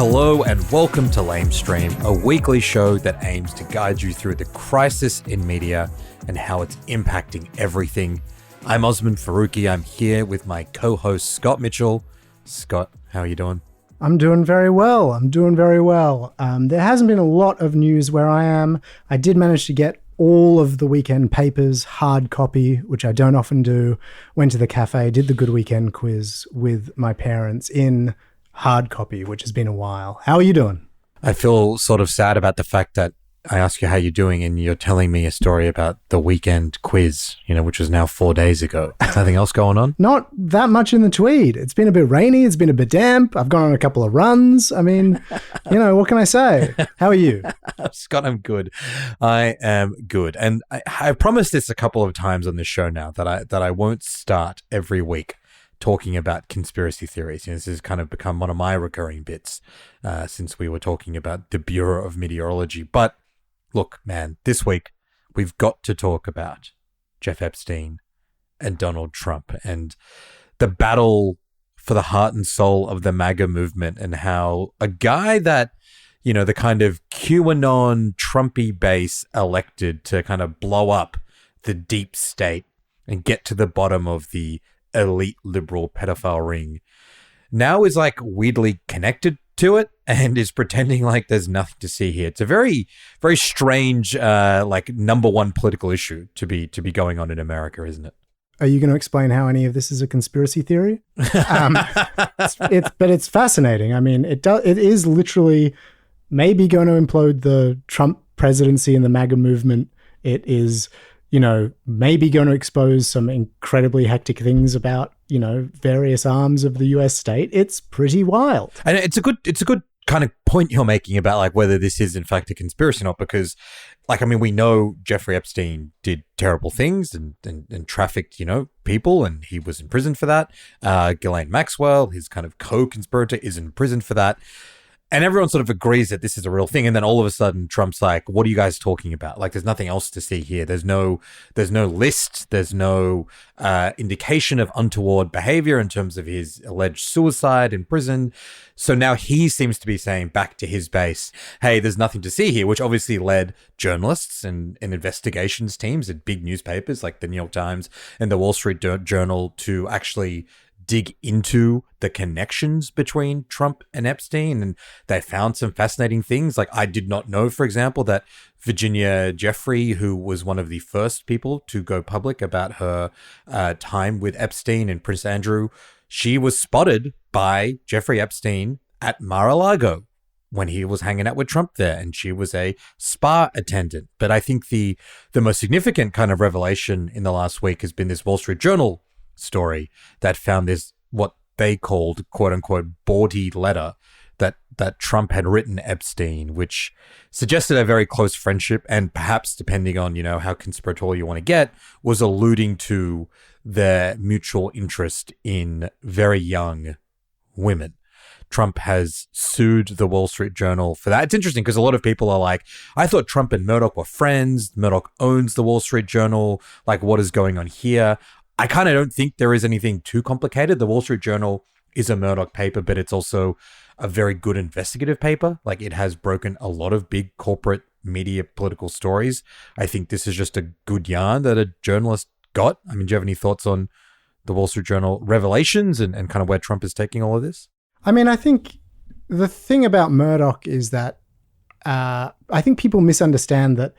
Hello and welcome to Lamestream, a weekly show that aims to guide you through the crisis in media and how it's impacting everything. I'm Osman Faruqi. I'm here with my co-host Scott Mitchell. Scott, how are you doing? I'm doing very well. There hasn't been a lot of news where I am. I did manage to get all of the weekend papers, hard copy, which I don't often do. Went to the cafe, did the Good Weekend quiz with my parents in hard copy, which has been a while. How are you doing? I feel sort of sad about the fact that I ask you how you're doing and you're telling me a story about the weekend quiz, which was now 4 days ago. Nothing else going on? Not that much in the Tweed. It's been a bit rainy. It's been a bit damp. I've gone on a couple of runs. I mean, what can I say? How are you? Scott, I'm good. I am good. And I promised this a couple of times on this show now that I won't start every week talking about conspiracy theories. This has kind of become one of my recurring bits since we were talking about the Bureau of Meteorology. But look, man, this week we've got to talk about Jeff Epstein and Donald Trump and the battle for the heart and soul of the MAGA movement, and how a guy that, the kind of QAnon Trumpy base elected to kind of blow up the deep state and get to the bottom of the elite liberal pedophile ring, now is like weirdly connected to it and is pretending like there's nothing to see here. It's a very, very strange, number one political issue to be going on in America, isn't it? Are you going to explain how any of this is a conspiracy theory? It's fascinating. I mean, it is literally maybe going to implode the Trump presidency and the MAGA movement. It is, maybe going to expose some incredibly hectic things about, various arms of the US state. It's pretty wild. And it's a good kind of point you're making about whether this is in fact a conspiracy or not, because we know Jeffrey Epstein did terrible things and trafficked, people, and he was in prison for that. Ghislaine Maxwell, his kind of co-conspirator, is in prison for that. And everyone sort of agrees that this is a real thing. And then all of a sudden Trump's like, what are you guys talking about? There's nothing else to see here. There's no list. There's no indication of untoward behavior in terms of his alleged suicide in prison. So now he seems to be saying back to his base, hey, there's nothing to see here, which obviously led journalists and investigations teams at big newspapers like the New York Times and the Wall Street Journal to actually dig into the connections between Trump and Epstein, and they found some fascinating things. I did not know, for example, that Virginia Jeffrey, who was one of the first people to go public about her time with Epstein and Prince Andrew, she was spotted by Jeffrey Epstein at Mar-a-Lago when he was hanging out with Trump there, and she was a spa attendant. But I think the most significant kind of revelation in the last week has been this Wall Street Journal story that found this, what they called, quote unquote, bawdy letter that Trump had written Epstein, which suggested a very close friendship, and perhaps, depending on, how conspiratorial you want to get, was alluding to their mutual interest in very young women. Trump has sued the Wall Street Journal for that. It's interesting because a lot of people are like, I thought Trump and Murdoch were friends. Murdoch owns the Wall Street Journal. What is going on here? I kind of don't think there is anything too complicated. The Wall Street Journal is a Murdoch paper, but it's also a very good investigative paper. It has broken a lot of big corporate media political stories. I think this is just a good yarn that a journalist got. I mean, do you have any thoughts on the Wall Street Journal revelations and kind of where Trump is taking all of this? I mean, I think the thing about Murdoch is that I think people misunderstand that,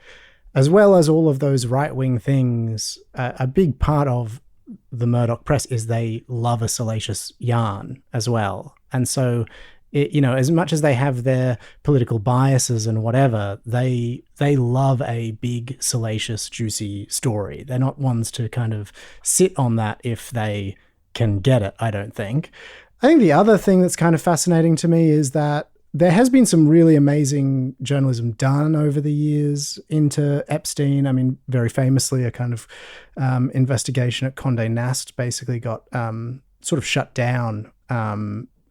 as well as all of those right-wing things, a big part of the Murdoch press is they love a salacious yarn as well. And so, as much as they have their political biases and whatever, they love a big, salacious, juicy story. They're not ones to kind of sit on that if they can get it, I don't think. I think the other thing that's kind of fascinating to me is that there has been some really amazing journalism done over the years into Epstein. I mean, very famously, a kind of investigation at Condé Nast basically got sort of shut down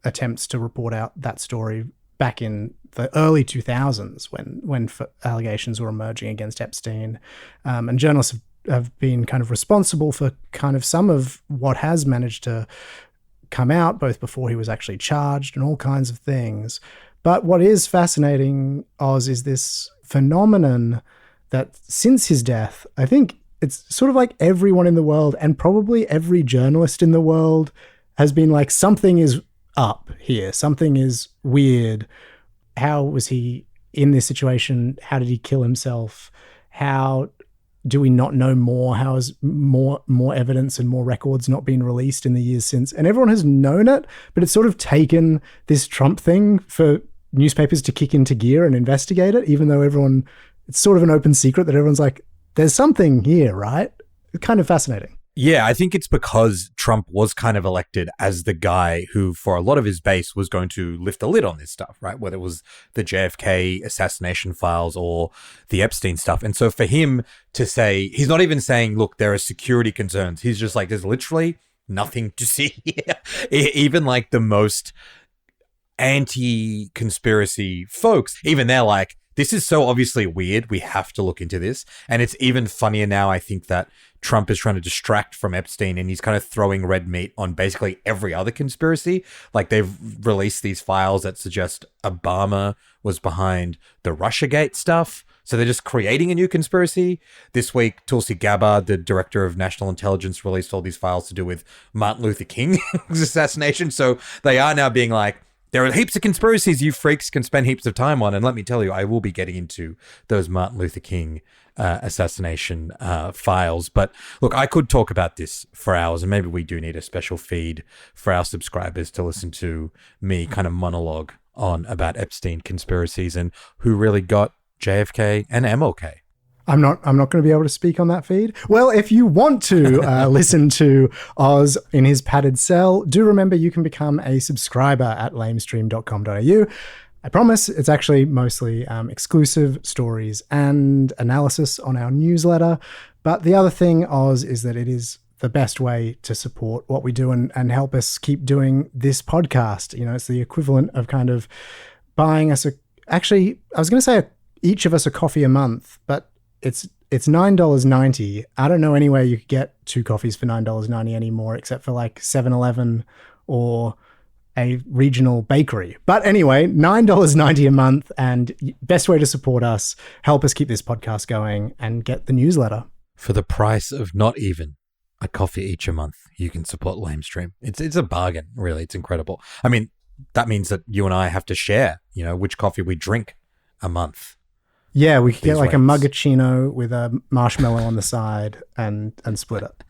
attempts to report out that story back in the early 2000s when allegations were emerging against Epstein. And journalists have been kind of responsible for kind of some of what has managed to come out, both before he was actually charged and all kinds of things. But what is fascinating, Oz, is this phenomenon that since his death, I think it's sort of like everyone in the world and probably every journalist in the world has been like, something is up here. Something is weird. How was he in this situation? How did he kill himself? How do we not know more? How has more evidence and more records not been released in the years since? And everyone has known it, but it's sort of taken this Trump thing for newspapers to kick into gear and investigate it, even though it's sort of an open secret that everyone's like, there's something here, right? It's kind of fascinating. Yeah, I think it's because Trump was kind of elected as the guy who, for a lot of his base, was going to lift the lid on this stuff, right? Whether it was the JFK assassination files or the Epstein stuff. And so for him to say, he's not even saying, look, there are security concerns. He's just like, there's literally nothing to see here. Even like the most anti-conspiracy folks, even they're like, this is so obviously weird. We have to look into this. And it's even funnier now, I think, that Trump is trying to distract from Epstein and he's kind of throwing red meat on basically every other conspiracy. Like they've released these files that suggest Obama was behind the Russiagate stuff. So they're just creating a new conspiracy. This week, Tulsi Gabbard, the director of national intelligence, released all these files to do with Martin Luther King's assassination. So they are now being like, there are heaps of conspiracies you freaks can spend heaps of time on. And let me tell you, I will be getting into those Martin Luther King assassination files. But look, I could talk about this for hours, and maybe we do need a special feed for our subscribers to listen to me kind of monologue on about Epstein conspiracies and who really got JFK and MLK. I'm not going to be able to speak on that feed. Well, if you want to listen to Oz in his padded cell, do remember you can become a subscriber at lamestream.com.au. I promise it's actually mostly exclusive stories and analysis on our newsletter. But the other thing, Oz, is that it is the best way to support what we do and help us keep doing this podcast. You know, it's the equivalent of kind of buying us actually, I was going to say each of us a coffee a month, but it's $9.90. I don't know anywhere you could get 2 coffees for $9.90 anymore, except for like 7-Eleven or a regional bakery. But anyway, $9.90 a month, and best way to support us, help us keep this podcast going and get the newsletter. For the price of not even a coffee each a month, you can support Lamestream. It's a bargain, really. It's incredible. I mean, that means that you and I have to share, you know, which coffee we drink a month. Yeah, we could get like a mugacchino with a marshmallow on the side and split it.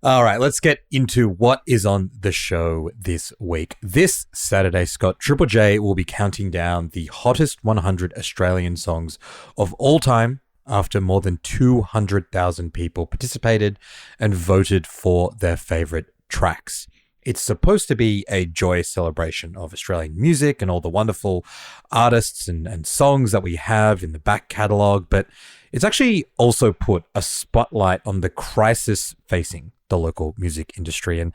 All right, let's get into what is on the show this week. This Saturday, Scott, Triple J will be counting down the hottest 100 Australian songs of all time after more than 200,000 people participated and voted for their favorite tracks. It's supposed to be a joyous celebration of Australian music and all the wonderful artists and songs that we have in the back catalogue, but it's actually also put a spotlight on the crisis facing the local music industry and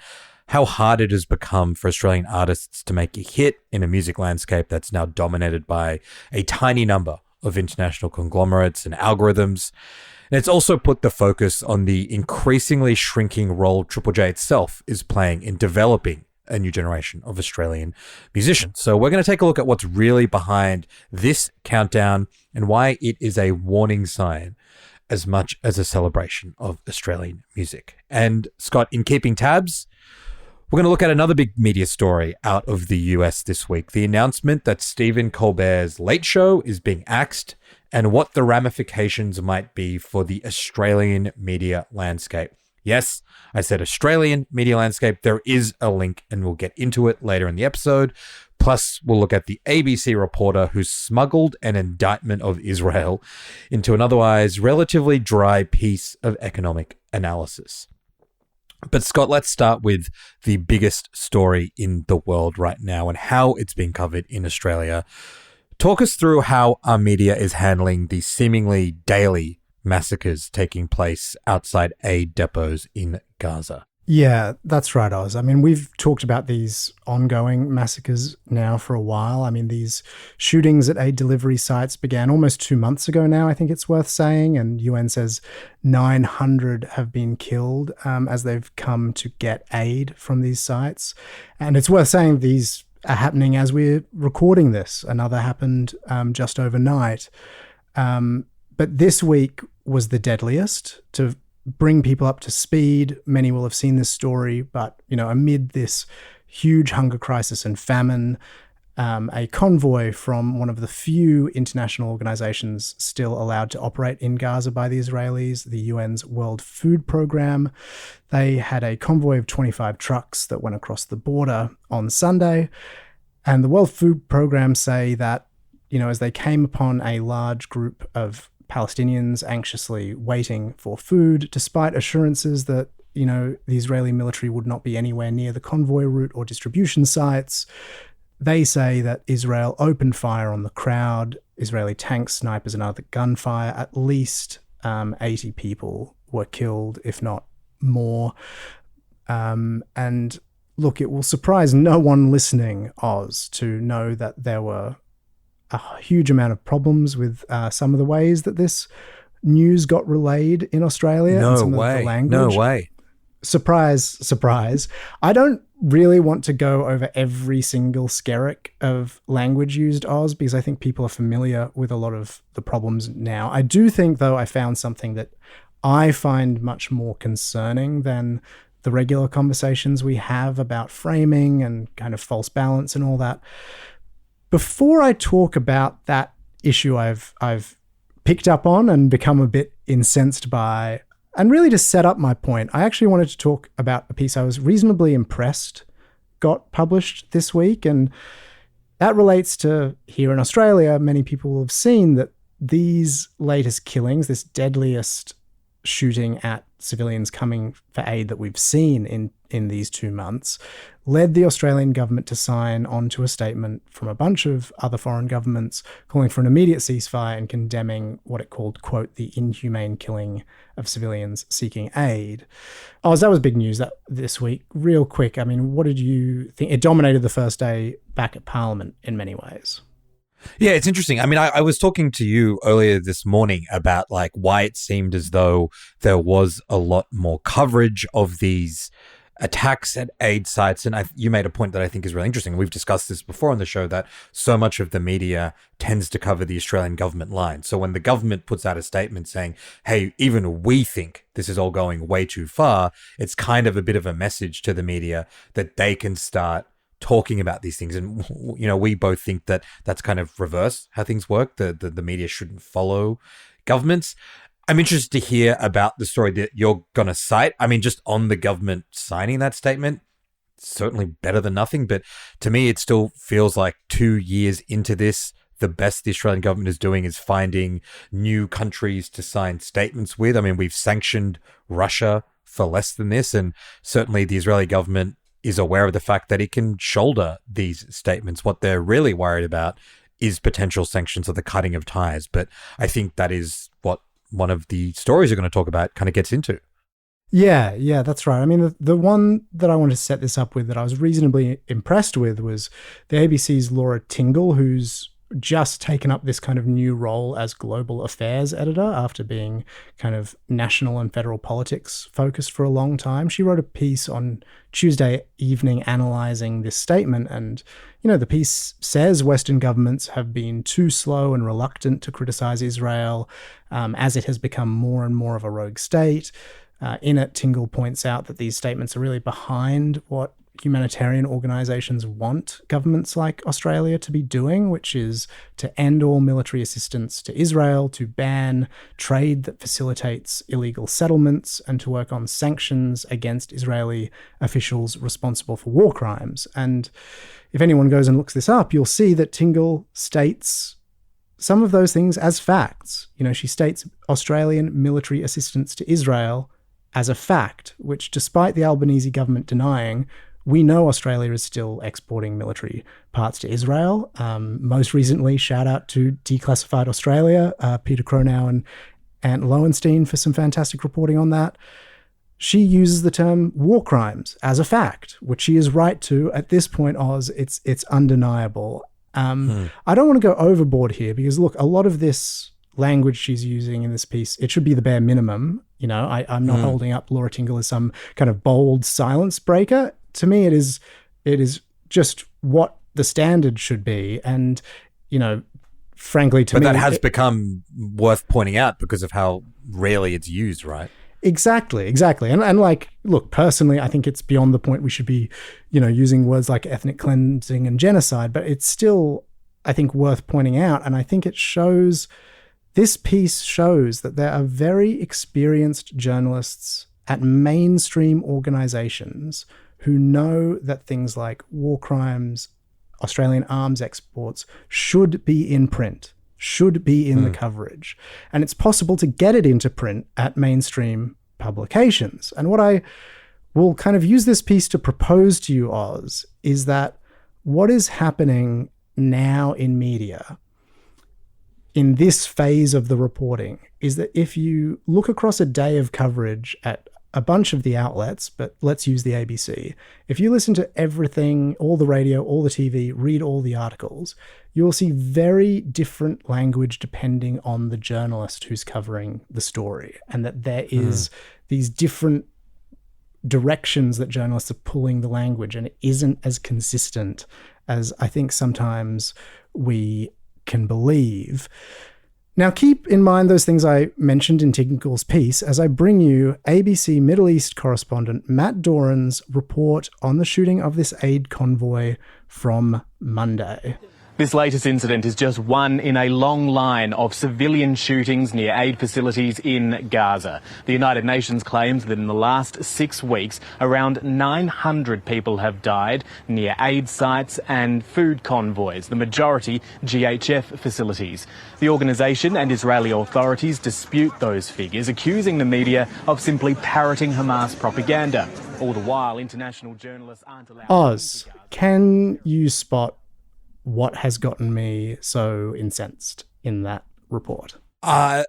how hard it has become for Australian artists to make a hit in a music landscape that's now dominated by a tiny number of international conglomerates and algorithms. And it's also put the focus on the increasingly shrinking role Triple J itself is playing in developing a new generation of Australian musicians. So we're going to take a look at what's really behind this countdown and why it is a warning sign as much as a celebration of Australian music. And Scott, in keeping tabs, we're going to look at another big media story out of the US this week. The announcement that Stephen Colbert's Late Show is being axed and what the ramifications might be for the Australian media landscape. Yes, I said Australian media landscape. There is a link and we'll get into it later in the episode. Plus, we'll look at the ABC reporter who smuggled an indictment of Israel into an otherwise relatively dry piece of economic analysis. But Scott, let's start with the biggest story in the world right now and how it's being covered in Australia. Talk us through how our media is handling the seemingly daily massacres taking place outside aid depots in Gaza. Yeah, that's right, Oz. I mean, we've talked about these ongoing massacres now for a while. I mean, these shootings at aid delivery sites began almost 2 months ago now, I think it's worth saying. And UN says 900 have been killed as they've come to get aid from these sites. And it's worth saying these are happening as we're recording this. Another happened just overnight. But this week was the deadliest. To bring people up to speed, many will have seen this story, but amid this huge hunger crisis and famine, a convoy from one of the few international organizations still allowed to operate in Gaza by the Israelis, the UN's World Food Programme. They had a convoy of 25 trucks that went across the border on Sunday. And the World Food Programme say that, as they came upon a large group of Palestinians anxiously waiting for food, despite assurances that, the Israeli military would not be anywhere near the convoy route or distribution sites, they say that Israel opened fire on the crowd, Israeli tanks, snipers, and other gunfire. At least 80 people were killed, if not more. And look, it will surprise no one listening, Oz, to know that there were a huge amount of problems with some of the ways that this news got relayed in Australia. No and some way. Of the language. No way. Surprise, surprise. I don't really want to go over every single skerrick of language used, Oz, because I think people are familiar with a lot of the problems now. I do think, though, I found something that I find much more concerning than the regular conversations we have about framing and kind of false balance and all that. Before I talk about that issue I've picked up on and become a bit incensed by, and really to set up my point, I actually wanted to talk about a piece I was reasonably impressed got published this week. And that relates to here in Australia. Many people have seen that these latest killings, this deadliest shooting at civilians coming for aid that we've seen in these 2 months, led the Australian government to sign onto a statement from a bunch of other foreign governments calling for an immediate ceasefire and condemning what it called, quote, the inhumane killing of civilians seeking aid. Oh, that was big news this week. Real quick, I mean, what did you think? It dominated the first day back at Parliament in many ways. Yeah, it's interesting. I mean, I was talking to you earlier this morning about like why it seemed as though there was a lot more coverage of these attacks at aid sites. And you made a point that I think is really interesting. We've discussed this before on the show, that so much of the media tends to cover the Australian government line. So when the government puts out a statement saying, hey, even we think this is all going way too far, it's kind of a bit of a message to the media that they can start talking about these things. And, we both think that that's kind of reverse how things work. The media shouldn't follow governments. I'm interested to hear about the story that you're going to cite. I mean, just on the government signing that statement, certainly better than nothing. But to me, it still feels like 2 years into this, the best the Australian government is doing is finding new countries to sign statements with. I mean, we've sanctioned Russia for less than this. And certainly the Israeli government is aware of the fact that it can shoulder these statements. What they're really worried about is potential sanctions or the cutting of ties. But I think that is what one of the stories you're going to talk about kind of gets into. Yeah, that's right. I mean, the one that I wanted to set this up with that I was reasonably impressed with was the ABC's Laura Tingle, who's just taken up this kind of new role as global affairs editor after being kind of national and federal politics focused for a long time. She wrote a piece on Tuesday evening analyzing this statement. And, the piece says Western governments have been too slow and reluctant to criticize Israel as it has become more and more of a rogue state. In it, Tingle points out that these statements are really behind what humanitarian organizations want governments like Australia to be doing, which is to end all military assistance to Israel, to ban trade that facilitates illegal settlements, and to work on sanctions against Israeli officials responsible for war crimes. And if anyone goes and looks this up, you'll see that Tingle states some of those things as facts. She states Australian military assistance to Israel as a fact, which despite the Albanese government denying, we know Australia is still exporting military parts to Israel. Most recently, shout out to Declassified Australia, Peter Cronau and Ant Lowenstein for some fantastic reporting on that. She uses the term war crimes as a fact, which she is right to. At this point, Oz, it's undeniable. I don't want to go overboard here because, look, a lot of this language she's using in this piece, it should be the bare minimum. I'm not holding up Laura Tingle as some kind of bold silence breaker. To me, it is just what the standard should be. And, frankly, to me... But that has become worth pointing out because of how rarely it's used, right? Exactly. And like, look, personally, I think it's beyond the point we should be, using words like ethnic cleansing and genocide, but it's still, I think, worth pointing out. And I think this piece shows that there are very experienced journalists at mainstream organizations who know that things like war crimes, Australian arms exports should be in print, should be in the coverage. And it's possible to get it into print at mainstream publications. And what I will kind of use this piece to propose to you, Oz, is that what is happening now in media in this phase of the reporting is that if you look across a day of coverage at a bunch of the outlets, but let's use the ABC. If you listen to everything, all the radio, all the TV, read all the articles, you'll see very different language depending on the journalist who's covering the story, and that there is these different directions that journalists are pulling the language, and it isn't as consistent as I think sometimes we can believe. Now, keep in mind those things I mentioned in Tinkle's piece as I bring you ABC Middle East correspondent Matt Doran's report on the shooting of this aid convoy from Monday. This latest incident is just one in a long line of civilian shootings near aid facilities in Gaza. The United Nations claims that in the last 6 weeks, around 900 people have died near aid sites and food convoys, the majority GHF facilities. The organisation and Israeli authorities dispute those figures, accusing the media of simply parroting Hamas propaganda. All the while, international journalists aren't allowed... Oz, can you spot what has gotten me so incensed in that report?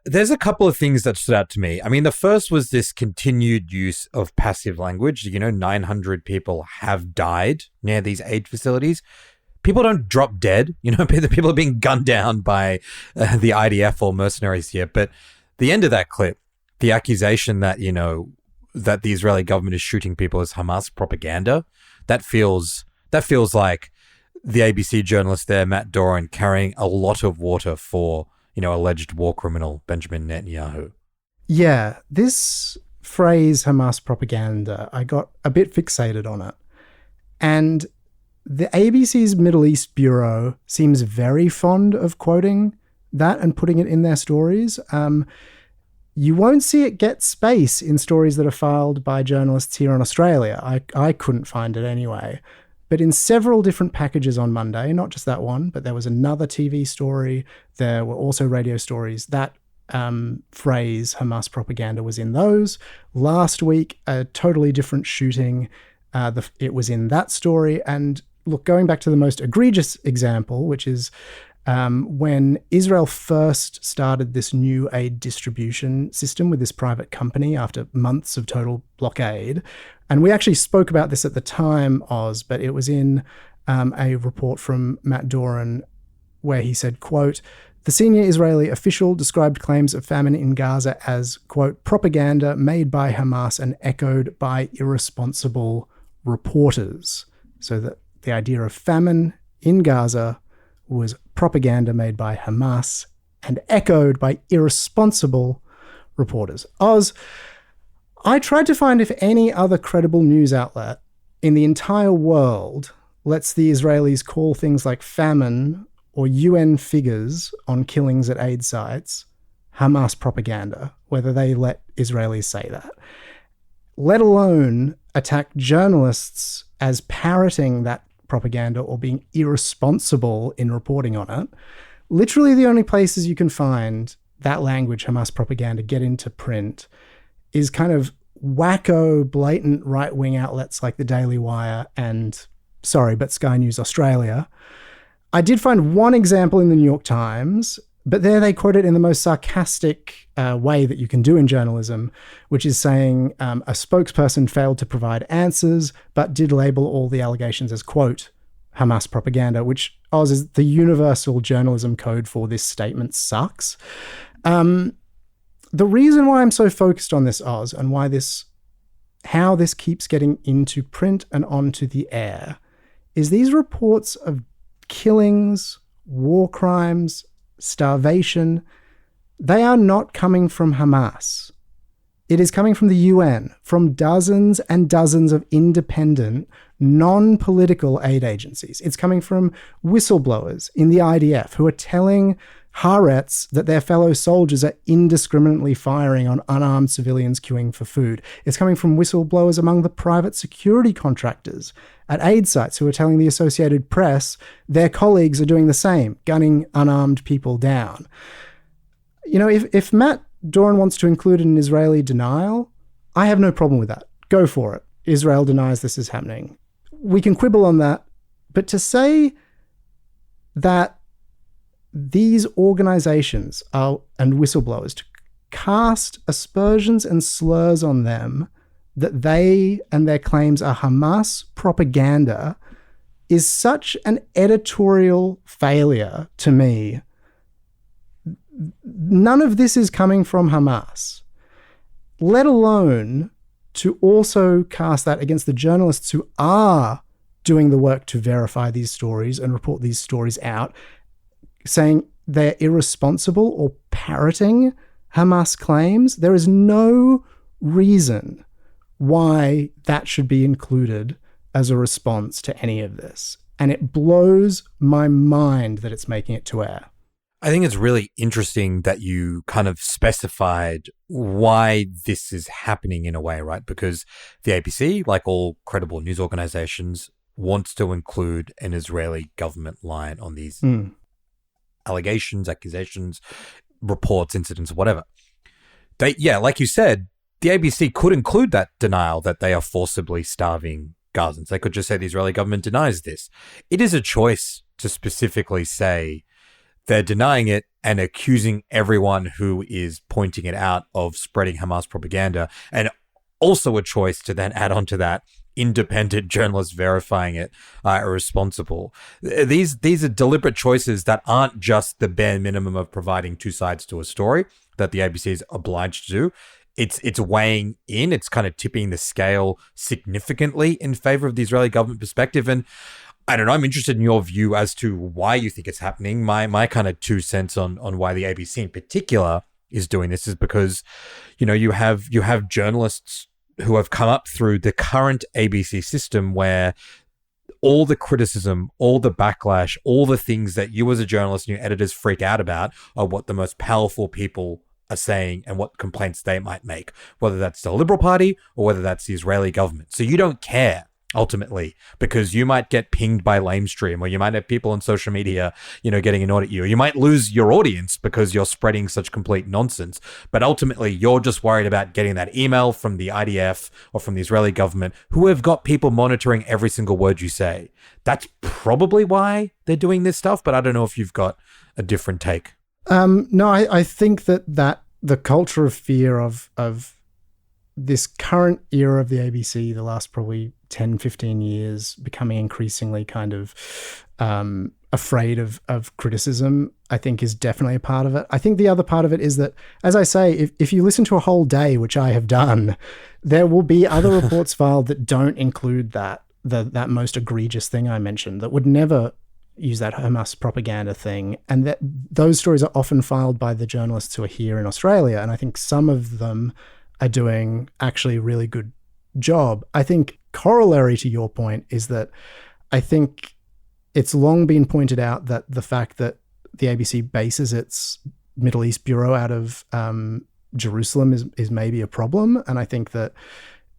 There's a couple of things that stood out to me. I mean, the first was this continued use of passive language. 900 people have died near these aid facilities. People don't drop dead. People are being gunned down by the IDF or mercenaries here. But the end of that clip, the accusation that, that the Israeli government is shooting people as Hamas propaganda, that feels like the ABC journalist there, Matt Doran, carrying a lot of water for, alleged war criminal Benjamin Netanyahu. Yeah, this phrase Hamas propaganda, I got a bit fixated on it. And the ABC's Middle East Bureau seems very fond of quoting that and putting it in their stories. You won't see it get space in stories that are filed by journalists here in Australia. I couldn't find it anyway. But in several different packages on Monday, not just that one, but there was another TV story, there were also radio stories, that phrase Hamas propaganda was in those. Last week, a totally different shooting, it was in that story. And look, going back to the most egregious example, which is when Israel first started this new aid distribution system with this private company after months of total blockade. And we actually spoke about this at the time, Oz, but it was in a report from Matt Doran where he said, quote, "The senior Israeli official described claims of famine in Gaza as, quote, propaganda made by Hamas and echoed by irresponsible reporters." So that the idea of famine in Gaza was propaganda made by Hamas and echoed by irresponsible reporters. Oz, I tried to find if any other credible news outlet in the entire world lets the Israelis call things like famine or UN figures on killings at aid sites Hamas propaganda, whether they let Israelis say that, let alone attack journalists as parroting that propaganda or being irresponsible in reporting on it. Literally the only places you can find that language, Hamas propaganda, get into print is kind of wacko, blatant right-wing outlets like the Daily Wire and, sorry, but Sky News Australia. I did find one example in the New York Times, but there they quote it in the most sarcastic way that you can do in journalism, which is saying a spokesperson failed to provide answers, but did label all the allegations as, quote, Hamas propaganda, which, Oz, is the universal journalism code for this statement sucks. The reason why I'm so focused on this, Oz, and how this keeps getting into print and onto the air is these reports of killings, war crimes, starvation, they are not coming from Hamas. It is coming from the UN, from dozens and dozens of independent, non-political aid agencies. It's coming from whistleblowers in the IDF who are telling Haaretz that their fellow soldiers are indiscriminately firing on unarmed civilians queuing for food. It's coming from whistleblowers among the private security contractors at aid sites who are telling the Associated Press their colleagues are doing the same, gunning unarmed people down. You know, if Matt Doran wants to include an Israeli denial, I have no problem with that. Go for it. Israel denies this is happening. We can quibble on that, but to say that these organizations and whistleblowers, to cast aspersions and slurs on them that they and their claims are Hamas propaganda is such an editorial failure to me. None of this is coming from Hamas, let alone to also cast that against the journalists who are doing the work to verify these stories and report these stories out, saying they're irresponsible or parroting Hamas claims. There is no reason why that should be included as a response to any of this. And it blows my mind that it's making it to air. I think it's really interesting that you kind of specified why this is happening in a way, right? Because the ABC, like all credible news organizations, wants to include an Israeli government line on these allegations, accusations, reports, incidents, whatever. Like you said, the ABC could include that denial that they are forcibly starving Gazans. They could just say the Israeli government denies this. It is a choice to specifically say they're denying it and accusing everyone who is pointing it out of spreading Hamas propaganda, and also a choice to then add on to that independent journalists verifying it are responsible. These are deliberate choices that aren't just the bare minimum of providing two sides to a story that the ABC is obliged to do. It's weighing in, it's kind of tipping the scale significantly in favor of the Israeli government perspective. And I don't know, I'm interested in your view as to why you think it's happening. My kind of 2 cents on why the ABC in particular is doing this is because, you know, you have journalists who have come up through the current ABC system where all the criticism, all the backlash, all the things that you as a journalist and your editors freak out about are what the most powerful people are saying and what complaints they might make, whether that's the Liberal Party or whether that's the Israeli government. So you don't care ultimately, because you might get pinged by lamestream, or you might have people on social media, you know, getting annoyed at you, or you might lose your audience because you're spreading such complete nonsense. But ultimately, you're just worried about getting that email from the IDF or from the Israeli government, who have got people monitoring every single word you say. That's probably why they're doing this stuff, but I don't know if you've got a different take. No, I think that the culture of fear of this current era of the ABC, the last probably 10, 15 years, becoming increasingly kind of afraid of criticism, I think is definitely a part of it. I think the other part of it is that, as I say, if you listen to a whole day, which I have done, there will be other reports filed that don't include that most egregious thing I mentioned, that would never use that Hamas propaganda thing. And that those stories are often filed by the journalists who are here in Australia. And I think some of them are doing actually a really good job. I think corollary to your point is that I think it's long been pointed out that the fact that the ABC bases its Middle East bureau out of Jerusalem is maybe a problem. And I think that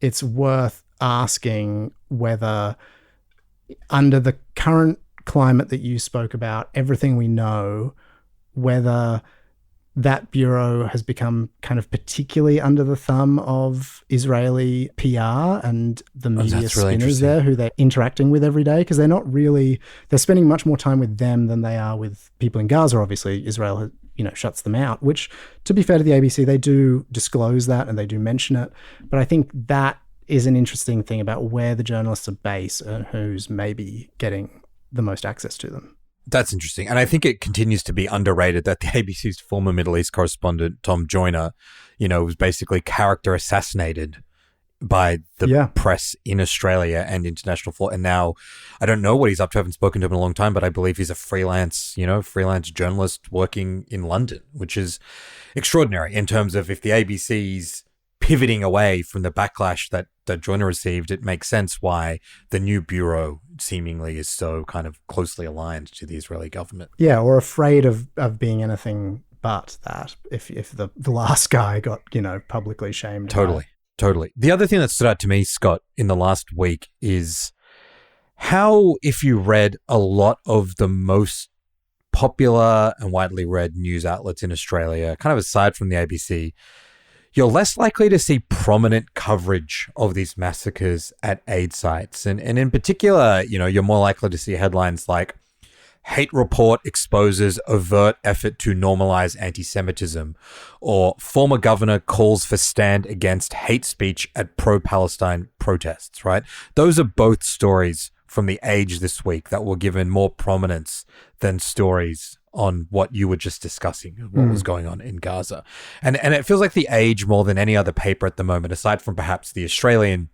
it's worth asking whether, under the current climate that you spoke about, everything we know, whether that bureau has become kind of particularly under the thumb of Israeli PR and the media spinners there who they're interacting with every day, because they're spending much more time with them than they are with people in Gaza. Obviously, Israel shuts them out, which, to be fair to the ABC, they do disclose that and they do mention it. But I think that is an interesting thing about where the journalists are based and who's maybe getting the most access to them. That's interesting. And I think it continues to be underrated that the ABC's former Middle East correspondent, Tom Joyner, was basically character assassinated by the press in Australia and international law. And now I don't know what he's up to. I haven't spoken to him in a long time, but I believe he's a freelance journalist working in London, which is extraordinary in terms of if the ABC's pivoting away from the backlash that Joyner received, it makes sense why the new bureau seemingly is so kind of closely aligned to the Israeli government. Yeah, or afraid of being anything but that if the last guy got, publicly shamed. Totally. The other thing that stood out to me, Scott, in the last week is how, if you read a lot of the most popular and widely read news outlets in Australia, kind of aside from the ABC, you're less likely to see prominent coverage of these massacres at aid sites. And in particular, you're more likely to see headlines like Hate Report exposes overt effort to normalize anti-Semitism, or former governor calls for stand against hate speech at pro-Palestine protests, right? Those are both stories from The Age this week that were given more prominence than stories on what you were just discussing, what was going on in Gaza. And it feels like The Age, more than any other paper at the moment, aside from perhaps The Australian,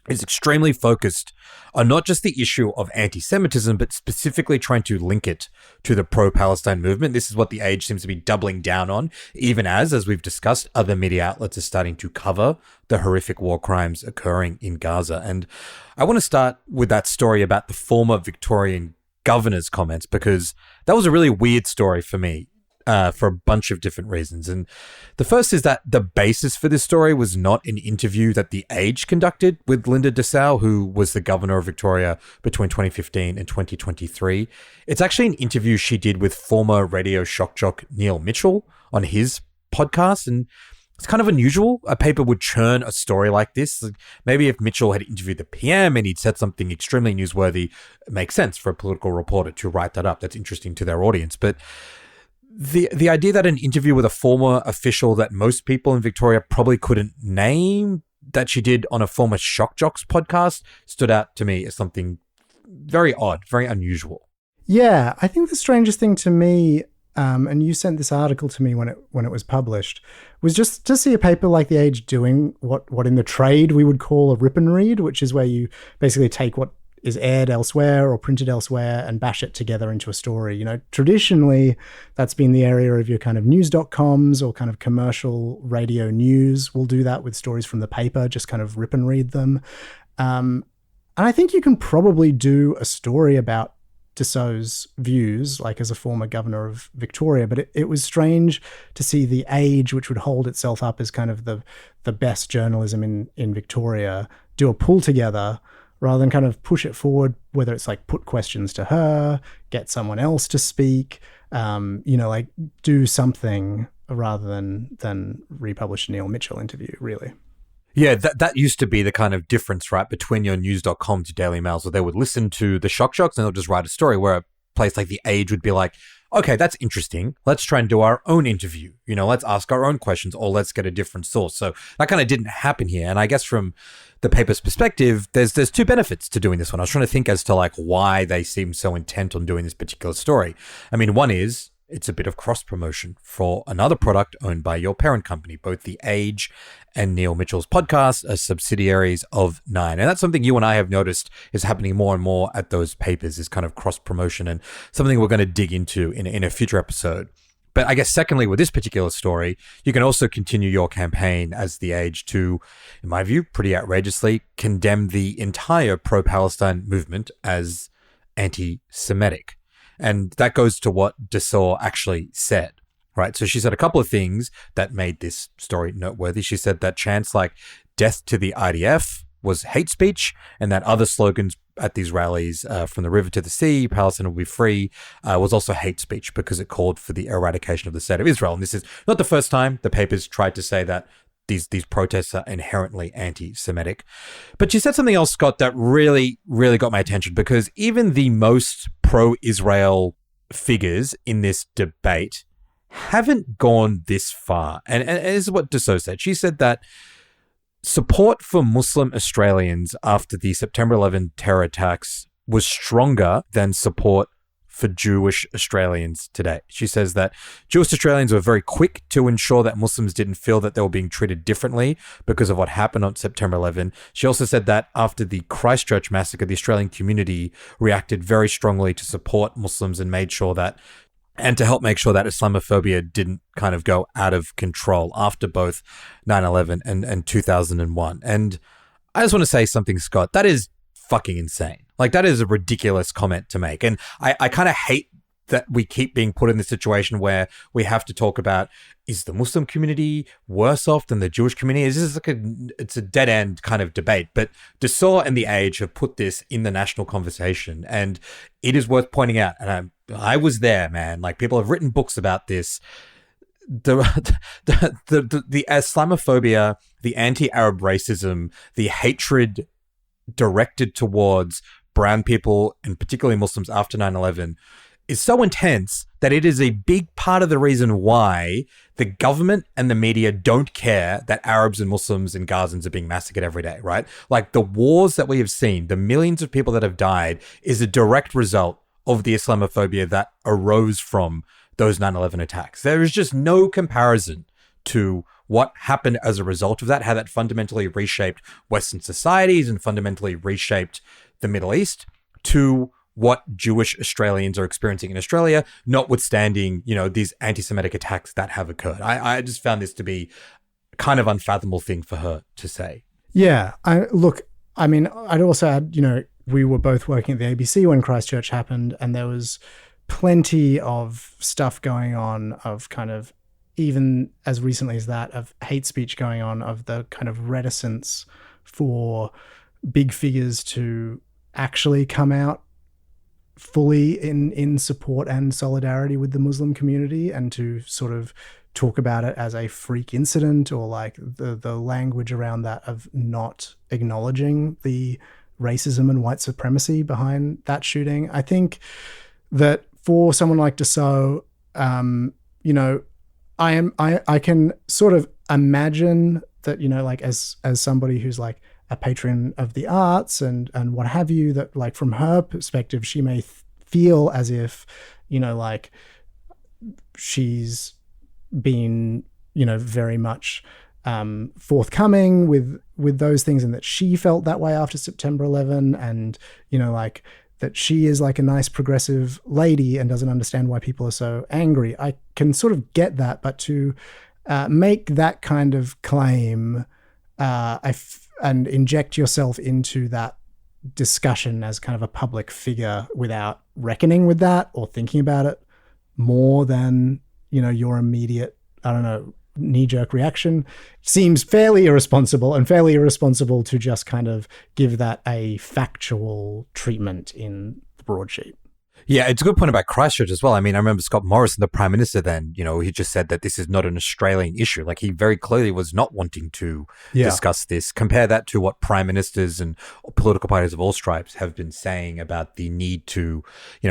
is extremely focused on not just the issue of anti-Semitism, but specifically trying to link it to the pro-Palestine movement. This is what The Age seems to be doubling down on, even as we've discussed, other media outlets are starting to cover the horrific war crimes occurring in Gaza. And I want to start with that story about the former Victorian governor's comments, because that was a really weird story for me. For a bunch of different reasons. And the first is that the basis for this story was not an interview that The Age conducted with Linda Dessau, who was the governor of Victoria between 2015 and 2023. It's actually an interview she did with former radio shock jock Neil Mitchell on his podcast. And it's kind of unusual. A paper would churn a story like this. Maybe if Mitchell had interviewed the PM and he'd said something extremely newsworthy, it makes sense for a political reporter to write that up. That's interesting to their audience. But the idea that an interview with a former official that most people in Victoria probably couldn't name, that she did on a former Shock Jocks podcast, stood out to me as something very odd, very unusual. Yeah, I think the strangest thing to me, and you sent this article to me when it was published, was just to see a paper like The Age doing what in the trade we would call a rip and read, which is where you basically take what is aired elsewhere or printed elsewhere and bash it together into a story. Traditionally, that's been the area of your kind of news.coms or kind of commercial radio news will do that with stories from the paper, just kind of rip and read them. And I think you can probably do a story about Dessau's views, like as a former governor of Victoria, but it was strange to see The Age, which would hold itself up as kind of the best journalism in Victoria, do a pull together rather than kind of push it forward, whether it's like put questions to her, get someone else to speak, like do something rather than republish a Neil Mitchell interview, really. Yeah, that used to be the kind of difference, right, between your news.com to Daily Mails, where they would listen to the shock jocks and they'll just write a story, where a place like The Age would be like, okay, that's interesting. Let's try and do our own interview. Let's ask our own questions, or let's get a different source. So that kind of didn't happen here. And I guess from the paper's perspective, there's two benefits to doing this one. I was trying to think as to like why they seem so intent on doing this particular story. I mean, one is it's a bit of cross-promotion for another product owned by your parent company. Both The Age and Neil Mitchell's podcast are subsidiaries of Nine. And that's something you and I have noticed is happening more and more at those papers, is kind of cross-promotion, and something we're going to dig into in a future episode. But I guess secondly, with this particular story, you can also continue your campaign as The Age to, in my view, pretty outrageously condemn the entire pro-Palestine movement as anti-Semitic. And that goes to what Dessau actually said, right? So she said a couple of things that made this story noteworthy. She said that chants like death to the IDF was hate speech, and that other slogans at these rallies, from the river to the sea, Palestine will be free, was also hate speech because it called for the eradication of the state of Israel. And this is not the first time the papers tried to say that these protests are inherently anti-Semitic. But she said something else, Scott, that really, really got my attention, because even the most pro-Israel figures in this debate haven't gone this far. And this is what Dessau said. She said that support for Muslim Australians after the September 11 terror attacks was stronger than support for Jewish Australians today. She says that Jewish Australians were very quick to ensure that Muslims didn't feel that they were being treated differently because of what happened on September 11. She also said that after the Christchurch massacre, the Australian community reacted very strongly to support Muslims and to help make sure that Islamophobia didn't kind of go out of control after both 9/11 and 2001. And I just want to say something, Scott. That is fucking insane. Like, that is a ridiculous comment to make. And I kind of hate that we keep being put in the situation where we have to talk about, is the Muslim community worse off than the Jewish community? It's a dead end kind of debate. But Dessau and The Age have put this in the national conversation, and it is worth pointing out. And I was there, man. Like, people have written books about this. The Islamophobia, the anti-Arab racism, the hatred directed towards brown people and particularly Muslims after 9/11 is so intense that it is a big part of the reason why the government and the media don't care that Arabs and Muslims and Gazans are being massacred every day, right? Like, the wars that we have seen, the millions of people that have died, is a direct result of the Islamophobia that arose from those 9/11 attacks. There is just no comparison to what happened as a result of that, how that fundamentally reshaped Western societies and fundamentally reshaped the Middle East, to what Jewish Australians are experiencing in Australia, notwithstanding, these anti-Semitic attacks that have occurred. I just found this to be kind of unfathomable thing for her to say. Yeah. I'd also add, we were both working at the ABC when Christchurch happened, and there was plenty of stuff going on of kind of, even as recently as that, of hate speech going on, of the kind of reticence for big figures to actually come out fully in support and solidarity with the Muslim community, and to sort of talk about it as a freak incident, or like the language around that of not acknowledging the racism and white supremacy behind that shooting. I think that for someone like Dessau, I can sort of imagine that, like as somebody who's like a patron of the arts and what have you, that like from her perspective, she may feel as if, like she's been, very much forthcoming with those things, and that she felt that way after September 11, and, like that she is like a nice progressive lady and doesn't understand why people are so angry. I can sort of get that, but to make that kind of claim and inject yourself into that discussion as kind of a public figure without reckoning with that or thinking about it more than, your immediate, knee-jerk reaction seems fairly irresponsible to just kind of give that a factual treatment in the broadsheet. Yeah, it's a good point about Christchurch as well. I mean, I remember Scott Morrison, the Prime Minister then, he just said that this is not an Australian issue. Like, he very clearly was not wanting to discuss this. Compare that to what Prime Ministers and political parties of all stripes have been saying about the need to,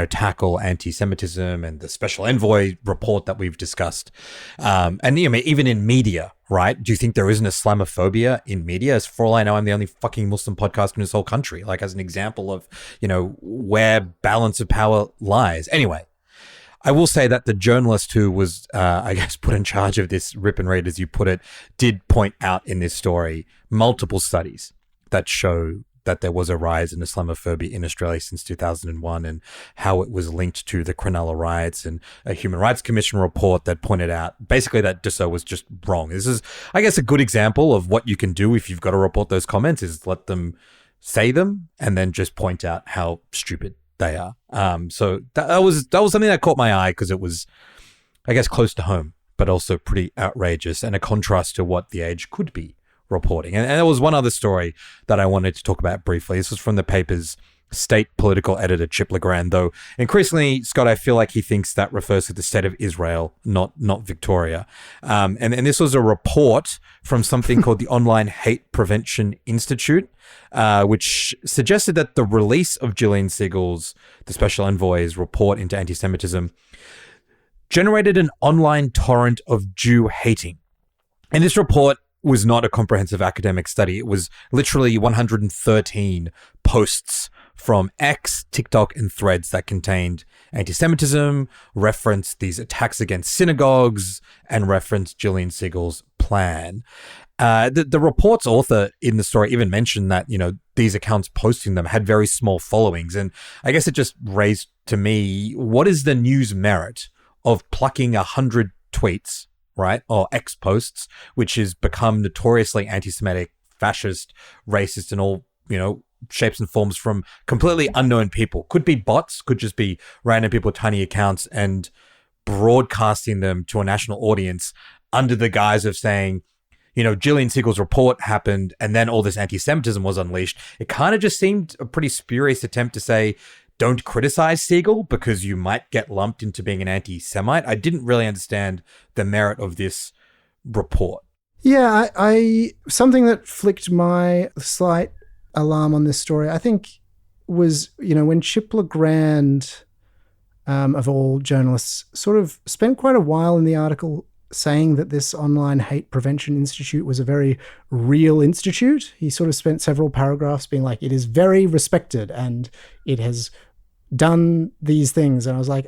tackle anti-Semitism and the Special Envoy report that we've discussed. And even in media, right? Do you think there is an Islamophobia in media? As for all I know, I'm the only fucking Muslim podcast in this whole country. Like, as an example of, where balance of power lies. Anyway, I will say that the journalist who was, put in charge of this rip and read, as you put it, did point out in this story multiple studies that show that there was a rise in Islamophobia in Australia since 2001, and how it was linked to the Cronulla riots, and a Human Rights Commission report that pointed out basically that Dessau was just wrong. This is, I guess, a good example of what you can do if you've got to report those comments, is let them say them and then just point out how stupid they are. So that was something that caught my eye, because it was, I guess, close to home, but also pretty outrageous, and a contrast to what The Age could be reporting. And there was one other story that I wanted to talk about briefly. This was from the paper's state political editor, Chip Legrand, though increasingly, Scott, I feel like he thinks that refers to the state of Israel, not Victoria. And this was a report from something called the Online Hate Prevention Institute, which suggested that the release of Gillian Siegel's, the Special Envoy's report into anti-Semitism, generated an online torrent of Jew hating. And this report was not a comprehensive academic study. It was literally 113 posts from X, TikTok, and Threads that contained anti-Semitism, referenced these attacks against synagogues, and referenced Gillian Siegel's plan. The report's author in the story even mentioned that, these accounts posting them had very small followings. And I guess it just raised to me, what is the news merit of plucking 100 tweets, right? Or X posts, which has become notoriously anti-Semitic, fascist, racist, and all, shapes and forms from completely unknown people. Could be bots, could just be random people with tiny accounts, and broadcasting them to a national audience under the guise of saying, Gillian Siegel's report happened and then all this anti-Semitism was unleashed. It kind of just seemed a pretty spurious attempt to say, don't criticize Siegel because you might get lumped into being an anti-Semite. I didn't really understand the merit of this report. Yeah, I something that flicked my slight alarm on this story, I think, was, when Chip LeGrand, of all journalists, sort of spent quite a while in the article saying that this online hate prevention institute was a very real institute. He sort of spent several paragraphs being like, it is very respected and it has done these things. And I was like,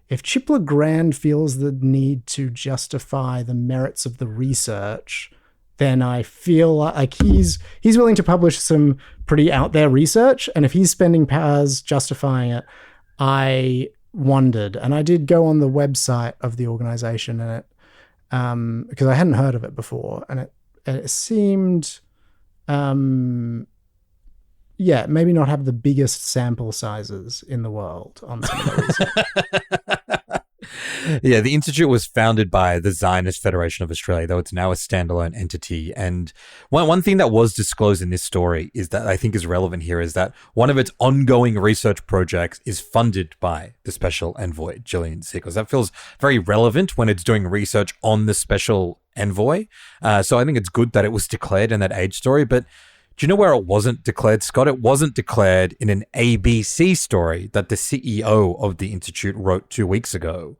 if Chip LeGrand feels the need to justify the merits of the research, then I feel like he's willing to publish some pretty out there research. And if he's spending hours justifying it, I wondered, and I did go on the website of the organization, and it because I hadn't heard of it before, and it seemed maybe not have the biggest sample sizes in the world on some of those. Yeah, the Institute was founded by the Zionist Federation of Australia, though it's now a standalone entity. And one thing that was disclosed in this story is that I think is relevant here is that one of its ongoing research projects is funded by the Special Envoy, Gillian Siegel. That feels very relevant when it's doing research on the Special Envoy. So I think it's good that it was declared in that Age story. But do you know where it wasn't declared, Scott? It wasn't declared in an ABC story that the CEO of the Institute wrote 2 weeks ago,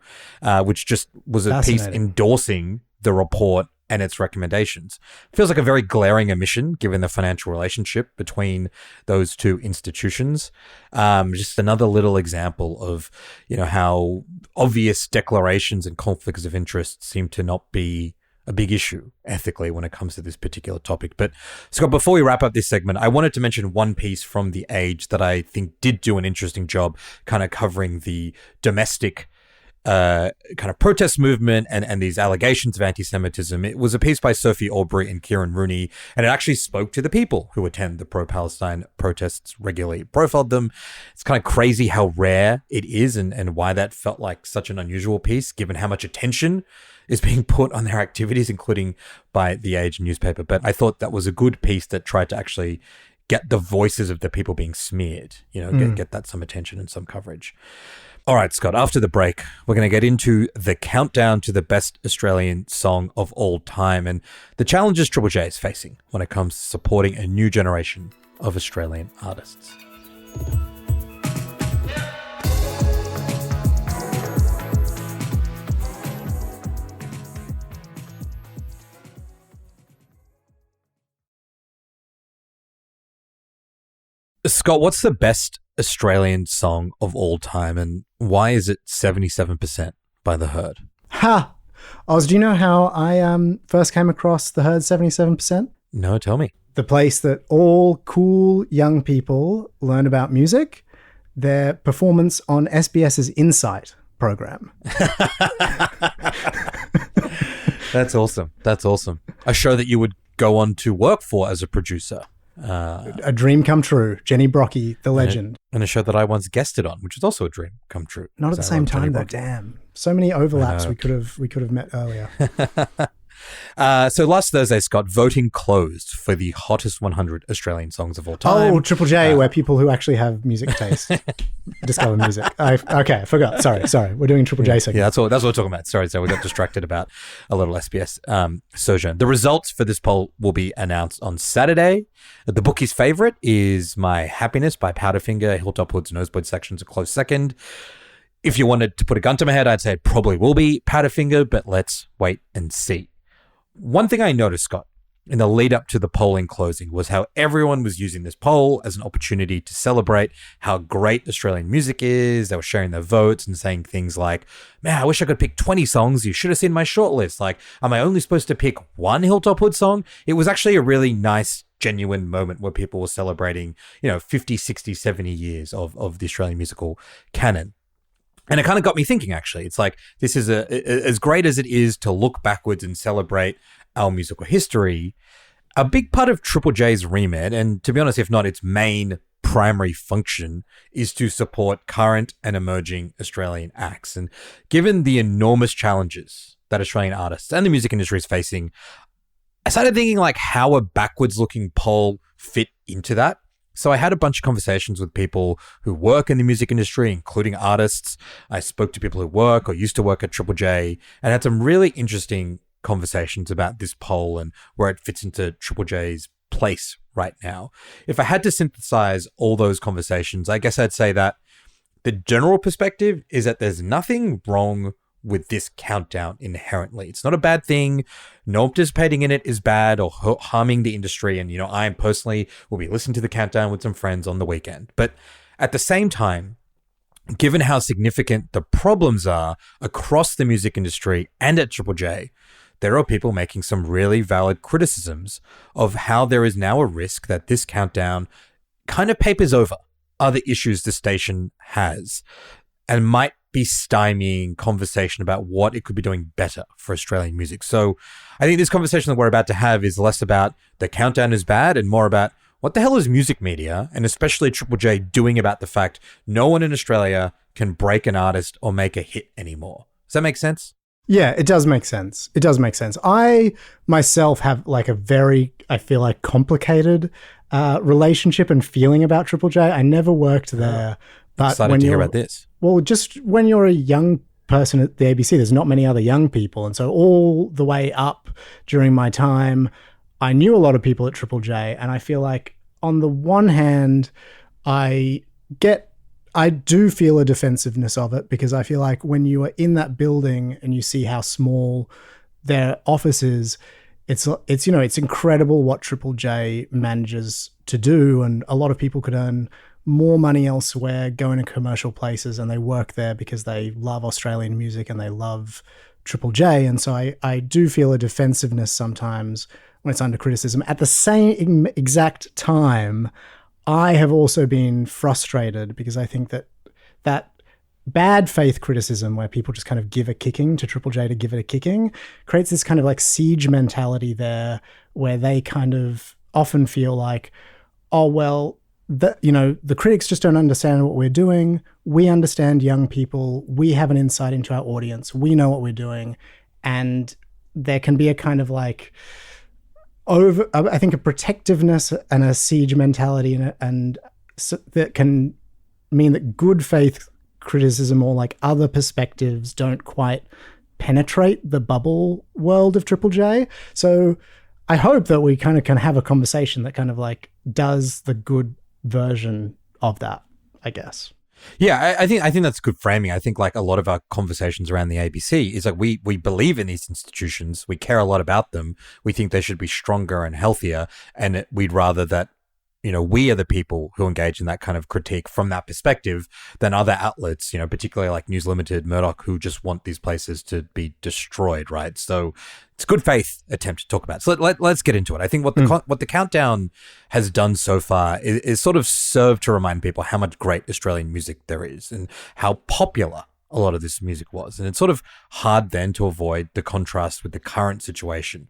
which just was a piece endorsing the report and its recommendations. Feels like a very glaring omission given the financial relationship between those two institutions. Just another little example of, how obvious declarations and conflicts of interest seem to not be a big issue ethically when it comes to this particular topic. But Scott, before we wrap up this segment, I wanted to mention one piece from The Age that I think did do an interesting job kind of covering the domestic kind of protest movement and these allegations of anti-Semitism. It was a piece by Sophie Aubrey and Kieran Rooney, and it actually spoke to the people who attend the pro-Palestine protests regularly, profiled them. It's kind of crazy how rare it is and why that felt like such an unusual piece, given how much attention is being put on their activities, including by The Age newspaper. But I thought that was a good piece that tried to actually get the voices of the people being smeared, get that some attention and some coverage. All right, Scott, after the break, we're going to get into the countdown to the best Australian song of all time and the challenges Triple J is facing when it comes to supporting a new generation of Australian artists. Scott, what's the best Australian song of all time and why is it 77% by The Herd? Ha! Oz, do you know how I first came across The Herd 77%? No, tell me. The place that all cool young people learn about music, their performance on SBS's Insight program. That's awesome. That's awesome. A show that you would go on to work for as a producer. A dream come true. Jenny Brocky, the legend. And a show that I once guested on, which is also a dream come true. Not at the same time though. Damn. So many overlaps we could have met earlier. So last Thursday, Scott, voting closed for the hottest 100 Australian songs of all time. Oh, Triple J, where people who actually have music taste discover music. I forgot. Sorry. We're doing Triple J segment. Yeah, that's what we're talking about. Sorry, we got distracted about a little SBS sojourn. The results for this poll will be announced on Saturday. The bookies' favourite is My Happiness by Powderfinger. Hilltop Hood's Nosebleed Section's a close second. If you wanted to put a gun to my head, I'd say it probably will be Powderfinger, but let's wait and see. One thing I noticed, Scott, in the lead up to the polling closing was how everyone was using this poll as an opportunity to celebrate how great Australian music is. They were sharing their votes and saying things like, man, I wish I could pick 20 songs. You should have seen my shortlist. Like, am I only supposed to pick one Hilltop Hood song? It was actually a really nice, genuine moment where people were celebrating, 50, 60, 70 years of the Australian musical canon. And it kind of got me thinking, actually. It's like, this is as great as it is to look backwards and celebrate our musical history, a big part of Triple J's remit, and to be honest, if not its main primary function, is to support current and emerging Australian acts. And given the enormous challenges that Australian artists and the music industry is facing, I started thinking like how a backwards looking poll fit into that. So I had a bunch of conversations with people who work in the music industry, including artists. I spoke to people who work or used to work at Triple J and had some really interesting conversations about this poll and where it fits into Triple J's place right now. If I had to synthesize all those conversations, I guess I'd say that the general perspective is that there's nothing wrong with this countdown inherently. It's not a bad thing. No participating in it is bad or harming the industry. And, I personally will be listening to the countdown with some friends on the weekend. But at the same time, given how significant the problems are across the music industry and at Triple J, there are people making some really valid criticisms of how there is now a risk that this countdown kind of papers over other issues the station has and might be stymieing conversation about what it could be doing better for Australian music. So I think this conversation that we're about to have is less about the countdown is bad and more about what the hell is music media, and especially Triple J, doing about the fact no one in Australia can break an artist or make a hit anymore. Does that make sense? Yeah, it does make sense. It does make sense. I myself have like a very, I feel like, complicated relationship and feeling about Triple J. I never worked there. But excited when to you're, hear about this. Well, just when you're a young person at the ABC, there's not many other young people. And so all the way up during my time, I knew a lot of people at Triple J. And I feel like on the one hand, I do feel a defensiveness of it because I feel like when you are in that building and you see how small their office is, it's incredible what Triple J manages to do. And a lot of people could earn more money elsewhere, going to commercial places, and they work there because they love Australian music and they love Triple J. And so I do feel a defensiveness sometimes when it's under criticism. At the same exact time, I have also been frustrated because I think that bad faith criticism where people just kind of give a kicking to Triple J to give it a kicking creates this kind of like siege mentality there where they kind of often feel like, oh, well, the critics just don't understand what we're doing. We understand young people. We have an insight into our audience. We know what we're doing. And there can be a kind of like I think a protectiveness and a siege mentality and so that can mean that good faith criticism or like other perspectives don't quite penetrate the bubble world of Triple J. So I hope that we kind of can have a conversation that kind of like does the good version of that, I guess. Yeah, I think that's good framing. I think like a lot of our conversations around the ABC is like we believe in these institutions. We care a lot about them. We think they should be stronger and healthier. And we'd rather that, we are the people who engage in that kind of critique from that perspective than other outlets, particularly like News Limited, Murdoch, who just want these places to be destroyed, right? So it's a good faith attempt to talk about. So let's get into it. I think what the countdown has done so far is sort of served to remind people how much great Australian music there is and how popular a lot of this music was. And it's sort of hard then to avoid the contrast with the current situation.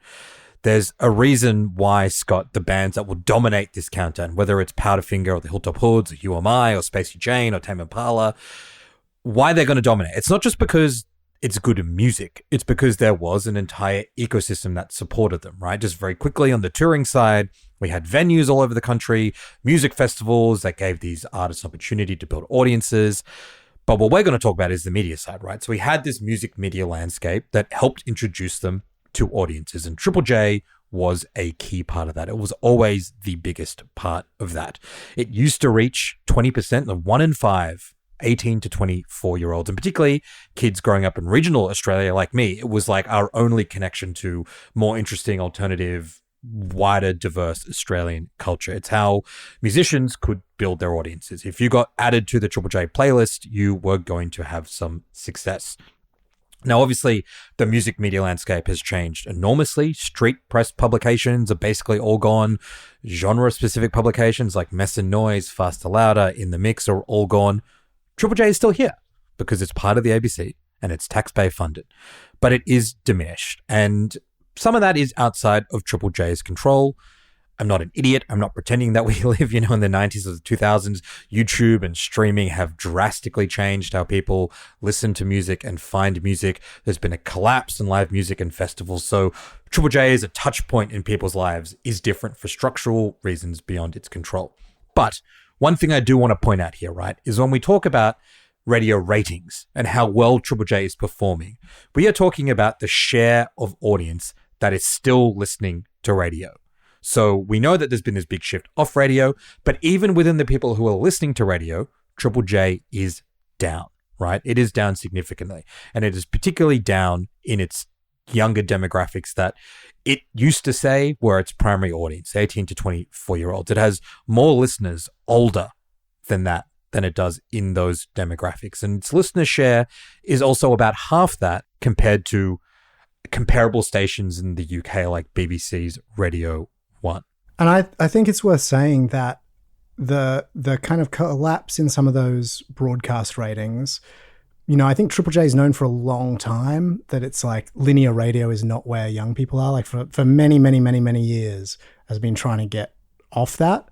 There's a reason why, Scott, the bands that will dominate this countdown, whether it's Powderfinger or the Hilltop Hoods or UMI or Spacey Jane or Tame Impala, why they're going to dominate. It's not just because it's good music. It's because there was an entire ecosystem that supported them, right? Just very quickly on the touring side, we had venues all over the country, music festivals that gave these artists opportunity to build audiences. But what we're going to talk about is the media side, right? So we had this music media landscape that helped introduce them to audiences, and Triple J was a key part of that. It was always the biggest part of that. It used to reach 20%, of 1 in 5 18 to 24-year-olds, and particularly kids growing up in regional Australia like me. It was like our only connection to more interesting alternative wider, diverse Australian culture. It's how musicians could build their audiences. If you got added to the Triple J playlist, you were going to have some success. Now, obviously, the music media landscape has changed enormously. Street press publications are basically all gone. Genre-specific publications like Mess and Noise, Faster Louder, In the Mix are all gone. Triple J is still here because it's part of the ABC and it's taxpayer funded. But it is diminished. And some of that is outside of Triple J's control. I'm not an idiot. I'm not pretending that we live, in the 90s or the 2000s. YouTube and streaming have drastically changed how people listen to music and find music. There's been a collapse in live music and festivals. So Triple J as a touch point in people's lives is different for structural reasons beyond its control. But one thing I do want to point out here, right, is when we talk about radio ratings and how well Triple J is performing, we are talking about the share of audience that is still listening to radio. So we know that there's been this big shift off radio, but even within the people who are listening to radio, Triple J is down, right? It is down significantly. And it is particularly down in its younger demographics that it used to say were its primary audience, 18 to 24-year-olds. It has more listeners older than that than it does in those demographics. And its listener share is also about half that compared to comparable stations in the UK like BBC's Radio 1. And I think it's worth saying that the kind of collapse in some of those broadcast ratings, I think Triple J is known for a long time that it's like linear radio is not where young people are. Like for many, many, many, many years has been trying to get off that.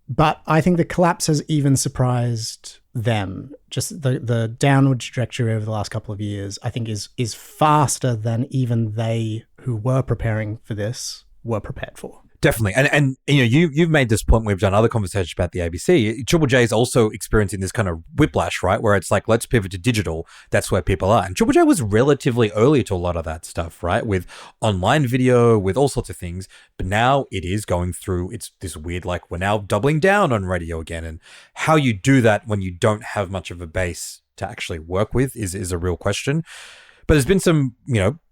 But I think the collapse has even surprised them. Just the downward trajectory over the last couple of years, I think is faster than even they who were preparing for this were prepared for. Definitely. And you've made this point. We've done other conversations about the ABC. Triple J is also experiencing this kind of whiplash, right? Where it's like, let's pivot to digital. That's where people are. And Triple J was relatively early to a lot of that stuff, right? With online video, with all sorts of things. But now it is going through, it's this weird, like, we're now doubling down on radio again. And how you do that when you don't have much of a base to actually work with is a real question. But there's been some,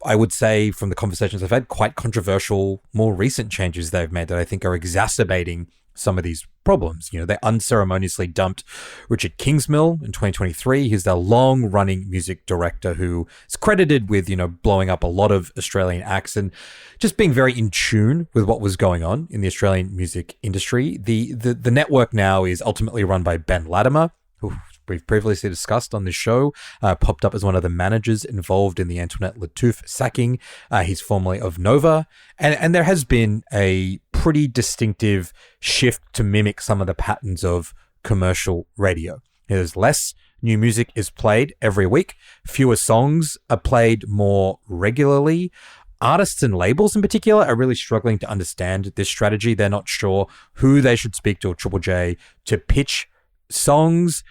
I would say from the conversations I've had, quite controversial, more recent changes they've made that I think are exacerbating some of these problems. They unceremoniously dumped Richard Kingsmill in 2023. He's their long-running music director who is credited with, blowing up a lot of Australian acts and just being very in tune with what was going on in the Australian music industry. The network now is ultimately run by Ben Latimer, who we've previously discussed on this show, popped up as one of the managers involved in the Antoinette Lattouf sacking. He's formerly of Nova. And there has been a pretty distinctive shift to mimic some of the patterns of commercial radio. There's less new music is played every week. Fewer songs are played more regularly. Artists and labels in particular are really struggling to understand this strategy. They're not sure who they should speak to at Triple J to pitch songs.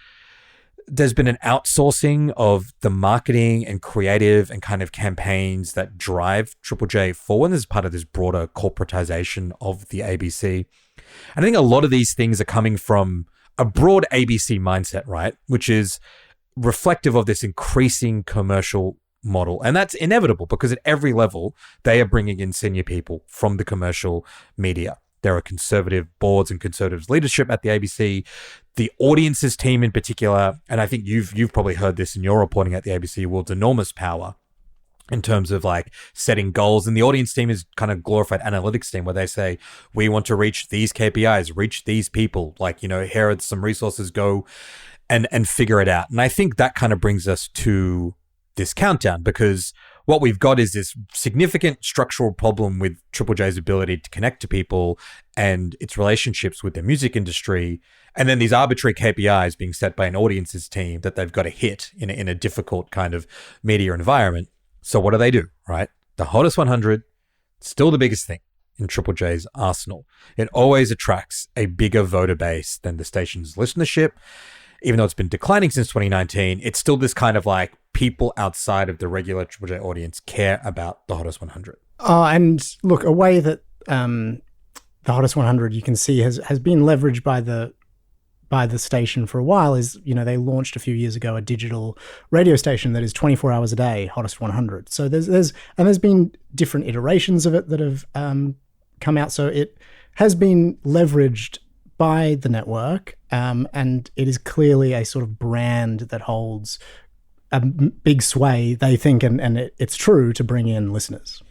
There's been an outsourcing of the marketing and creative and kind of campaigns that drive Triple J forward as part of this broader corporatization of the ABC. And I think a lot of these things are coming from a broad ABC mindset, right? Which is reflective of this increasing commercial model. And that's inevitable because at every level, they are bringing in senior people from the commercial media. There are conservative boards and conservative leadership at the ABC. The audiences team in particular, and I think you've probably heard this in your reporting at the ABC, wields enormous power in terms of like setting goals. And the audience team is kind of glorified analytics team where they say, we want to reach these KPIs, reach these people, like, here are some resources, go and figure it out. And I think that kind of brings us to this countdown because what we've got is this significant structural problem with Triple J's ability to connect to people and its relationships with the music industry. And then these arbitrary KPIs being set by an audiences team that they've got to hit in a difficult kind of media environment. So what do, right? The Hottest 100, still the biggest thing in Triple J's arsenal. It always attracts a bigger voter base than the station's listenership. Even though it's been declining since 2019, it's still this kind of like people outside of the regular Triple J audience care about the Hottest 100. And look, a way that the Hottest 100 you can see has been leveraged by the station for a while is, they launched a few years ago a digital radio station that is 24 hours a day, Hottest 100. So there's been different iterations of it that have come out. So it has been leveraged by the network, and it is clearly a sort of brand that holds a big sway, they think, and it's true, to bring in listeners.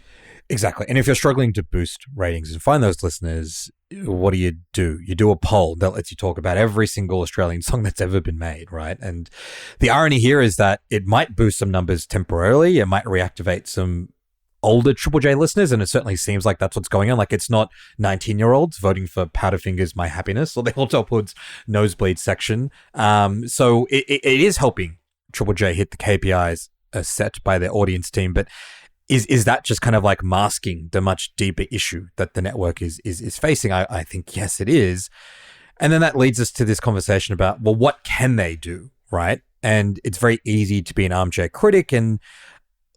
Exactly. And if you're struggling to boost ratings and find those listeners, what do? You do a poll that lets you talk about every single Australian song that's ever been made, right? And the irony here is that it might boost some numbers temporarily. It might reactivate some older Triple J listeners, and it certainly seems like that's what's going on. Like, it's not 19-year-olds voting for Powderfinger's My Happiness or the Old Top Hood's Nosebleed section. So it is helping Triple J hit the KPIs set by their audience team, but is that just kind of like masking the much deeper issue that the network is facing? I think, yes, it is. And then that leads us to this conversation about, well, what can they do, right? And it's very easy to be an armchair critic, and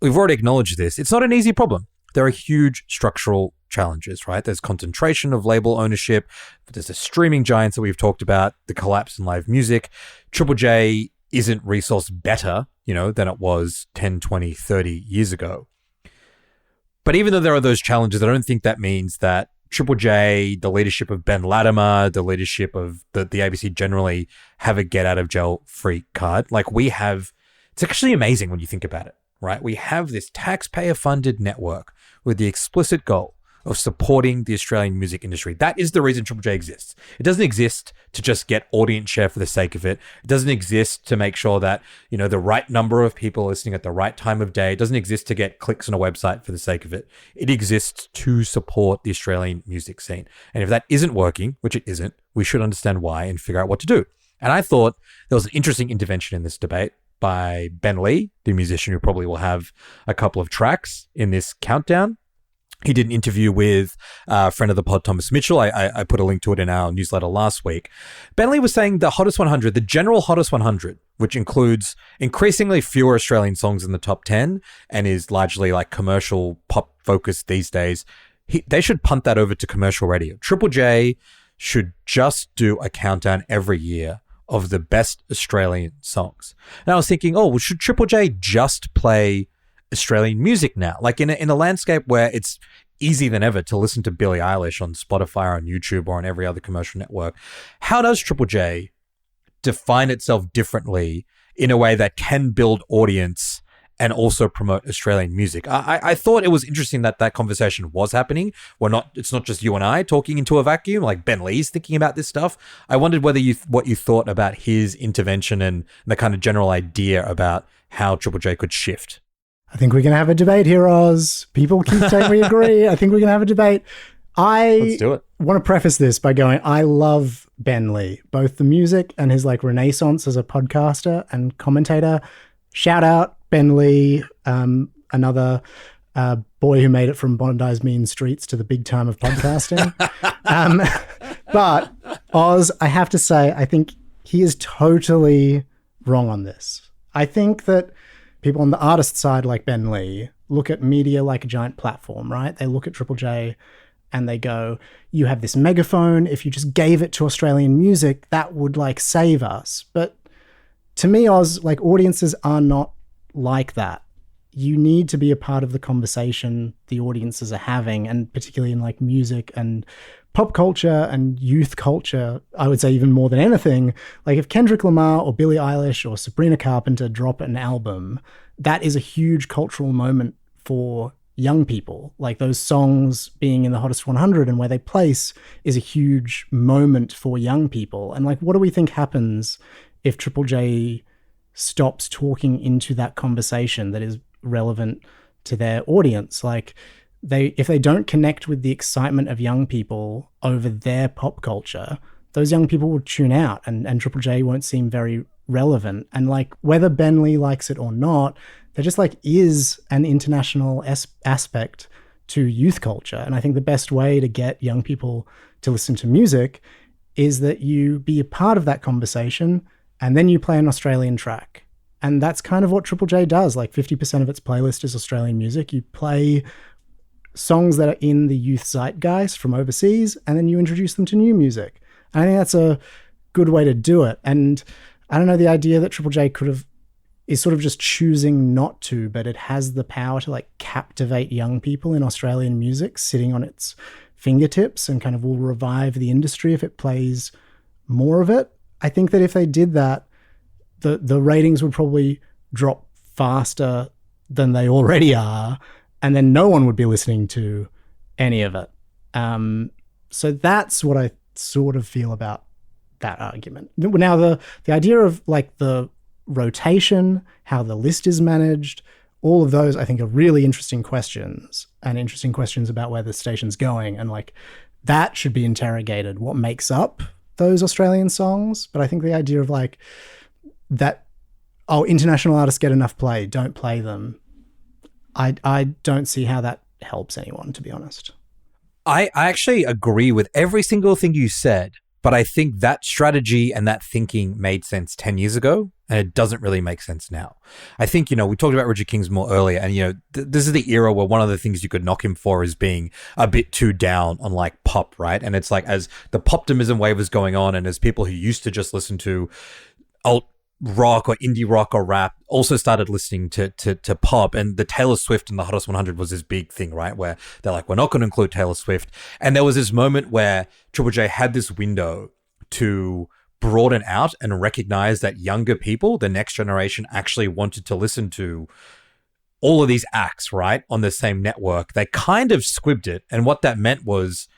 we've already acknowledged this. It's not an easy problem. There are huge structural challenges, right? There's concentration of label ownership. There's the streaming giants that we've talked about, the collapse in live music. Triple J isn't resourced better, than it was 10, 20, 30 years ago. But even though there are those challenges, I don't think that means that Triple J, the leadership of Ben Latimer, the leadership of the ABC generally have a get out of jail free card. Like, it's actually amazing when you think about it, right? We have this taxpayer funded network with the explicit goal of supporting the Australian music industry. That is the reason Triple J exists. It doesn't exist to just get audience share for the sake of it. It doesn't exist to make sure that, the right number of people are listening at the right time of day. It doesn't exist to get clicks on a website for the sake of it. It exists to support the Australian music scene. And if that isn't working, which it isn't, we should understand why and figure out what to do. And I thought there was an interesting intervention in this debate by Ben Lee, the musician who probably will have a couple of tracks in this countdown. He did an interview with a friend of the pod, Thomas Mitchell. I put a link to it in our newsletter last week. Ben Lee was saying the Hottest 100, the general Hottest 100, which includes increasingly fewer Australian songs in the top 10 and is largely like commercial pop focused these days, they should punt that over to commercial radio. Triple J should just do a countdown every year of the best Australian songs. And I was thinking, should Triple J just play Australian music now? Like, in a landscape where it's easier than ever to listen to Billie Eilish on Spotify or on YouTube or on every other commercial network, how does Triple J define itself differently in a way that can build audience and also promote Australian music? I thought it was interesting that conversation was happening. It's not just you and I talking into a vacuum, like Ben Lee's thinking about this stuff. I wondered what you thought about his intervention and the kind of general idea about how Triple J could shift. I think we're going to have a debate here, Oz. People keep saying we agree. I think we're going to have a debate. Let's do it. Want to preface this by going, I love Ben Lee, both the music and his renaissance as a podcaster and commentator. Shout out Ben Lee, another boy who made it from Bondi's mean streets to the big time of podcasting. But Oz, I have to say, I think he is totally wrong on this. I think that people on the artist side, like Ben Lee, look at media like a giant platform, right? They look at Triple J and they go, you have this megaphone. If you just gave it to Australian music, that would save us. But to me, Oz, audiences are not like that. You need to be a part of the conversation the audiences are having, and particularly in music and pop culture and youth culture, I would say even more than anything. If Kendrick Lamar or Billie Eilish or Sabrina Carpenter drop an album, that is a huge cultural moment for young people. Those songs being in the Hottest 100 and where they place is a huge moment for young people. And what do we think happens if Triple J stops talking into that conversation that is relevant to their audience? If they don't connect with the excitement of young people over their pop culture, those young people will tune out and Triple J won't seem very relevant. And whether Ben Lee likes it or not, there just is an international aspect to youth culture. And I think the best way to get young people to listen to music is that you be a part of that conversation and then you play an Australian track. And that's kind of what Triple J does. 50% of its playlist is Australian music. You play songs that are in the youth zeitgeist from overseas, and then you introduce them to new music. And I think that's a good way to do it. And I don't know, the idea that Triple J is sort of just choosing not to, but it has the power to captivate young people in Australian music, sitting on its fingertips and kind of will revive the industry if it plays more of it. I think that if they did that, the ratings would probably drop faster than they already are, and then no one would be listening to any of it. So that's what I sort of feel about that argument. Now, the idea of like the rotation, how the list is managed, all of those I think are really interesting questions, and interesting questions about where the station's going, and like that should be interrogated. What makes up those Australian songs? But I think the idea of like that, international artists get enough play, don't play them. I don't see how that helps anyone, to be honest. I actually agree with every single thing you said, but I think that strategy and that thinking made sense 10 years ago, and it doesn't really make sense now. I think, we talked about Richard Kingsmore earlier, and, this is the era where one of the things you could knock him for is being a bit too down on, like, pop, right? And it's like, as the poptimism wave was going on, and as people who used to just listen to alt rock or indie rock or rap also started listening to pop, and the Taylor Swift and the Hottest 100 was this big thing, right? Where they're like, we're not going to include Taylor Swift. And there was this moment where Triple J had this window to broaden out and recognize that younger people, the next generation, actually wanted to listen to all of these acts, right? On the same network. They kind of squibbed it. And what that meant was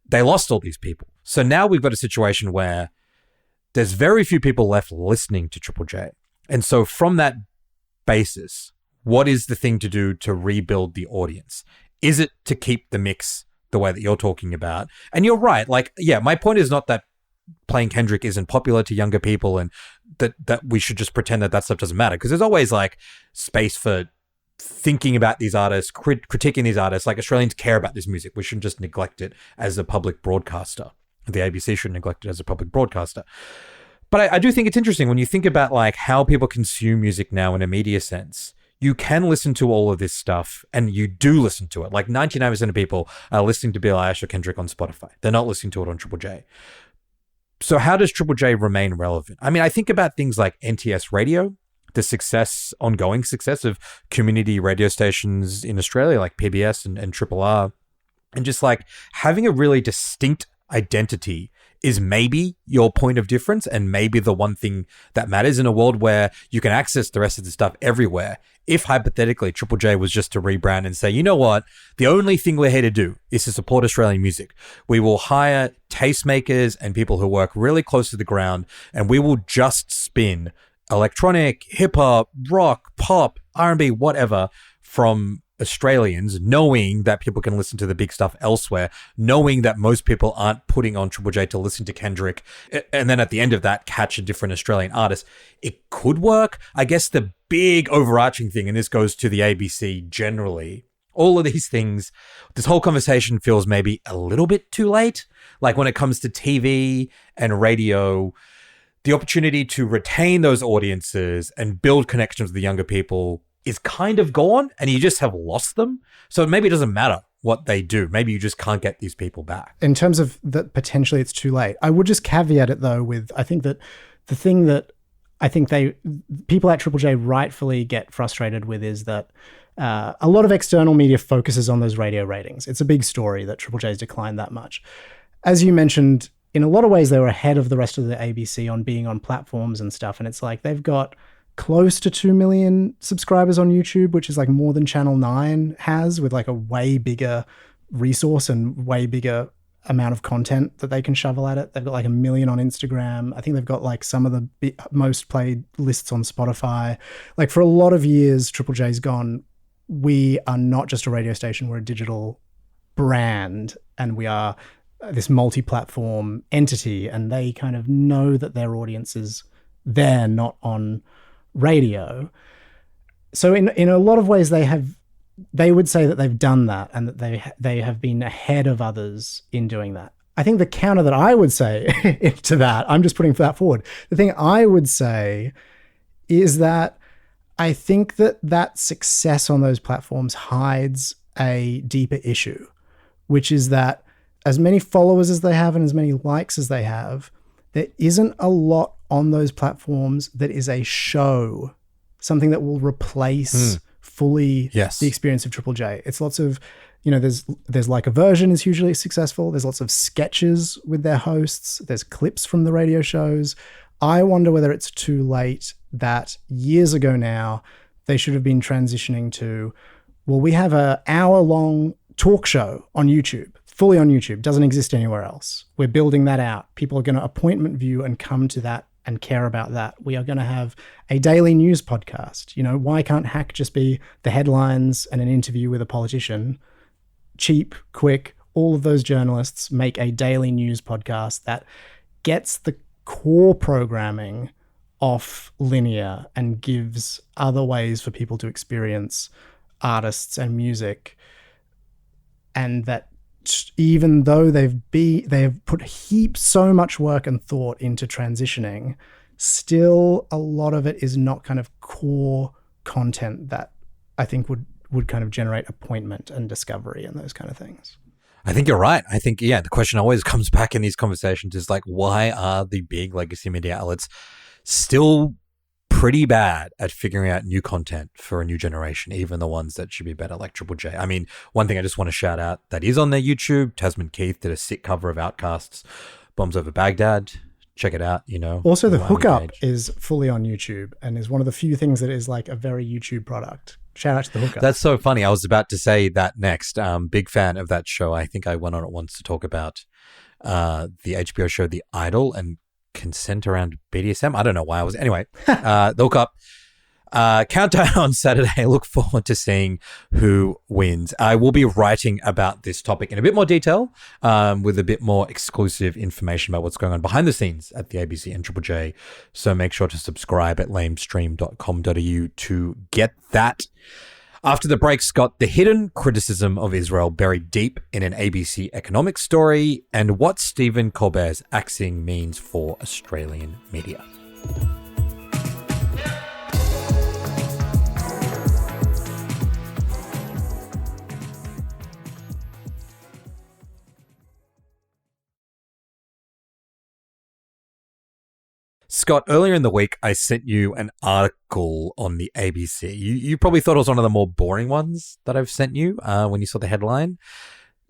they lost all these people. So now we've got a situation where there's very few people left listening to Triple J. And so from that basis, what is the thing to do to rebuild the audience? Is it to keep the mix the way that you're talking about? And you're right. Like, yeah, my point is not that playing Kendrick isn't popular to younger people and that we should just pretend that stuff doesn't matter. Because there's always like space for thinking about these artists, critiquing these artists. Like, Australians care about this music. We shouldn't just neglect it as a public broadcaster. The ABC shouldn't neglect it as a public broadcaster. But I do think it's interesting when you think about like how people consume music now in a media sense. You can listen to all of this stuff, and you do listen to it. Like 99% of people are listening to Billie Eilish or Kendrick on Spotify. They're not listening to it on Triple J. So how does Triple J remain relevant? I mean, I think about things like NTS Radio, the ongoing success of community radio stations in Australia like PBS and Triple R, and just like having a really distinct identity is maybe your point of difference and maybe the one thing that matters in a world where you can access the rest of the stuff everywhere. If hypothetically Triple J was just to rebrand and say, you know what, the only thing we're here to do is to support Australian music. We will hire tastemakers and people who work really close to the ground, and we will just spin electronic, hip hop, rock, pop, R&B, whatever from Australians, knowing that people can listen to the big stuff elsewhere, knowing that most people aren't putting on Triple J to listen to Kendrick, and then at the end of that, catch a different Australian artist. It could work. I guess the big overarching thing, and this goes to the ABC generally, all of these things, this whole conversation feels maybe a little bit too late. Like when it comes to TV and radio, the opportunity to retain those audiences and build connections with the younger people is kind of gone, and you just have lost them. So maybe it doesn't matter what they do. Maybe you just can't get these people back. In terms of that, potentially it's too late. I would just caveat it though with, I think that the thing that I think people at Triple J rightfully get frustrated with is that a lot of external media focuses on those radio ratings. It's a big story that Triple J's declined that much. As you mentioned, in a lot of ways, they were ahead of the rest of the ABC on being on platforms and stuff. And it's like they've got close to 2 million subscribers on YouTube, which is like more than Channel 9 has, with like a way bigger resource and way bigger amount of content that they can shovel at it. They've got like 1 million on Instagram. I think they've got like some of the most played lists on Spotify. Like for a lot of years, Triple J's gone, we are not just a radio station, we're a digital brand, and we are this multi-platform entity, and they kind of know that their audience is there, not on radio. So in a lot of ways they would say that they've done that and that they have been ahead of others in doing that. I think the counter that I would say to that, I'm just putting that forward. The thing I would say is that I think that success on those platforms hides a deeper issue, which is that as many followers as they have and as many likes as they have, there isn't a lot on those platforms that is a show, something that will replace fully Yes. the experience of Triple J. It's lots of, there's like a version is hugely successful. There's lots of sketches with their hosts. There's clips from the radio shows. I wonder whether it's too late that years ago now, they should have been transitioning to, well, we have an hour-long talk show on YouTube, fully on YouTube, doesn't exist anywhere else. We're building that out. People are going to appointment view and come to that and care about that. We are going to have a daily news podcast. Why can't Hack just be the headlines and an interview with a politician? Cheap, quick, all of those journalists make a daily news podcast that gets the core programming off linear and gives other ways for people to experience artists and music. And that even though they have put so much work and thought into transitioning, still a lot of it is not kind of core content that I think would kind of generate appointment and discovery and those kind of things. I think you're right. I think, the question always comes back in these conversations is like, why are the big legacy media outlets still pretty bad at figuring out new content for a new generation, even the ones that should be better, like Triple J? I mean, one thing I just want to shout out that is on their YouTube, Tasman Keith did a sick cover of Outkast's Bombs Over Baghdad. Check it out, Also, the hookup is fully on YouTube and is one of the few things that is like a very YouTube product. Shout out to the hookup. That's so funny. I was about to say that next. Big fan of that show. I think I went on it once to talk about the HBO show The Idol and consent around BDSM. I don't know why I was. Anyway, the hookup. Countdown on Saturday. Look forward to seeing who wins. I will be writing about this topic in a bit more detail, with a bit more exclusive information about what's going on behind the scenes at the ABC and Triple J. So make sure to subscribe at lamestream.com.au to get that. After the break, Scott, the hidden criticism of Israel buried deep in an ABC economics story and what Stephen Colbert's axing means for Australian media. Scott, earlier in the week, I sent you an article on the ABC. You probably thought it was one of the more boring ones that I've sent you when you saw the headline.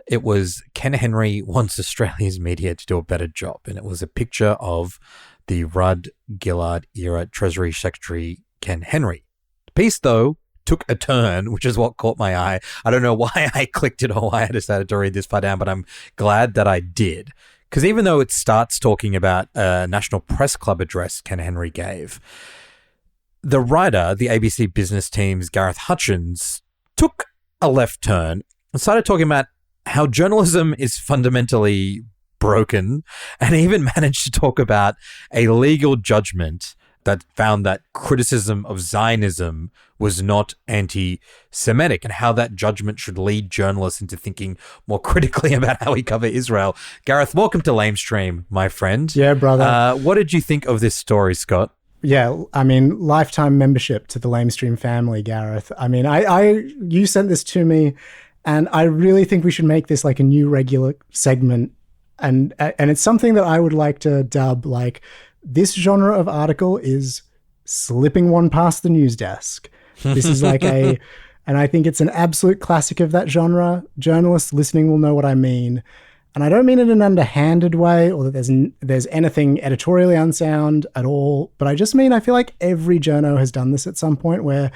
It was Ken Henry wants Australia's media to do a better job. And it was a picture of the Rudd-Gillard era Treasury Secretary Ken Henry. The piece, though, took a turn, which is what caught my eye. I don't know why I clicked it or why I decided to read this far down, but I'm glad that I did. Because even though it starts talking about a National Press Club address Ken Henry gave, the writer, the ABC business team's Gareth Hutchins, took a left turn and started talking about how journalism is fundamentally broken, and even managed to talk about a legal judgment that found that criticism of Zionism was not anti-Semitic, and how that judgment should lead journalists into thinking more critically about how we cover Israel. Gareth, welcome to Lamestream, my friend. Yeah, brother. What did you think of this story, Scott? Yeah, I mean, lifetime membership to the Lamestream family, Gareth. I mean, you sent this to me, and I really think we should make this like a new regular segment, and it's something that I would like to dub like, this genre of article is slipping one past the news desk. This is like and I think it's an absolute classic of that genre. Journalists listening will know what I mean. And I don't mean it in an underhanded way or that there's anything editorially unsound at all, but I just mean I feel like every journo has done this at some point where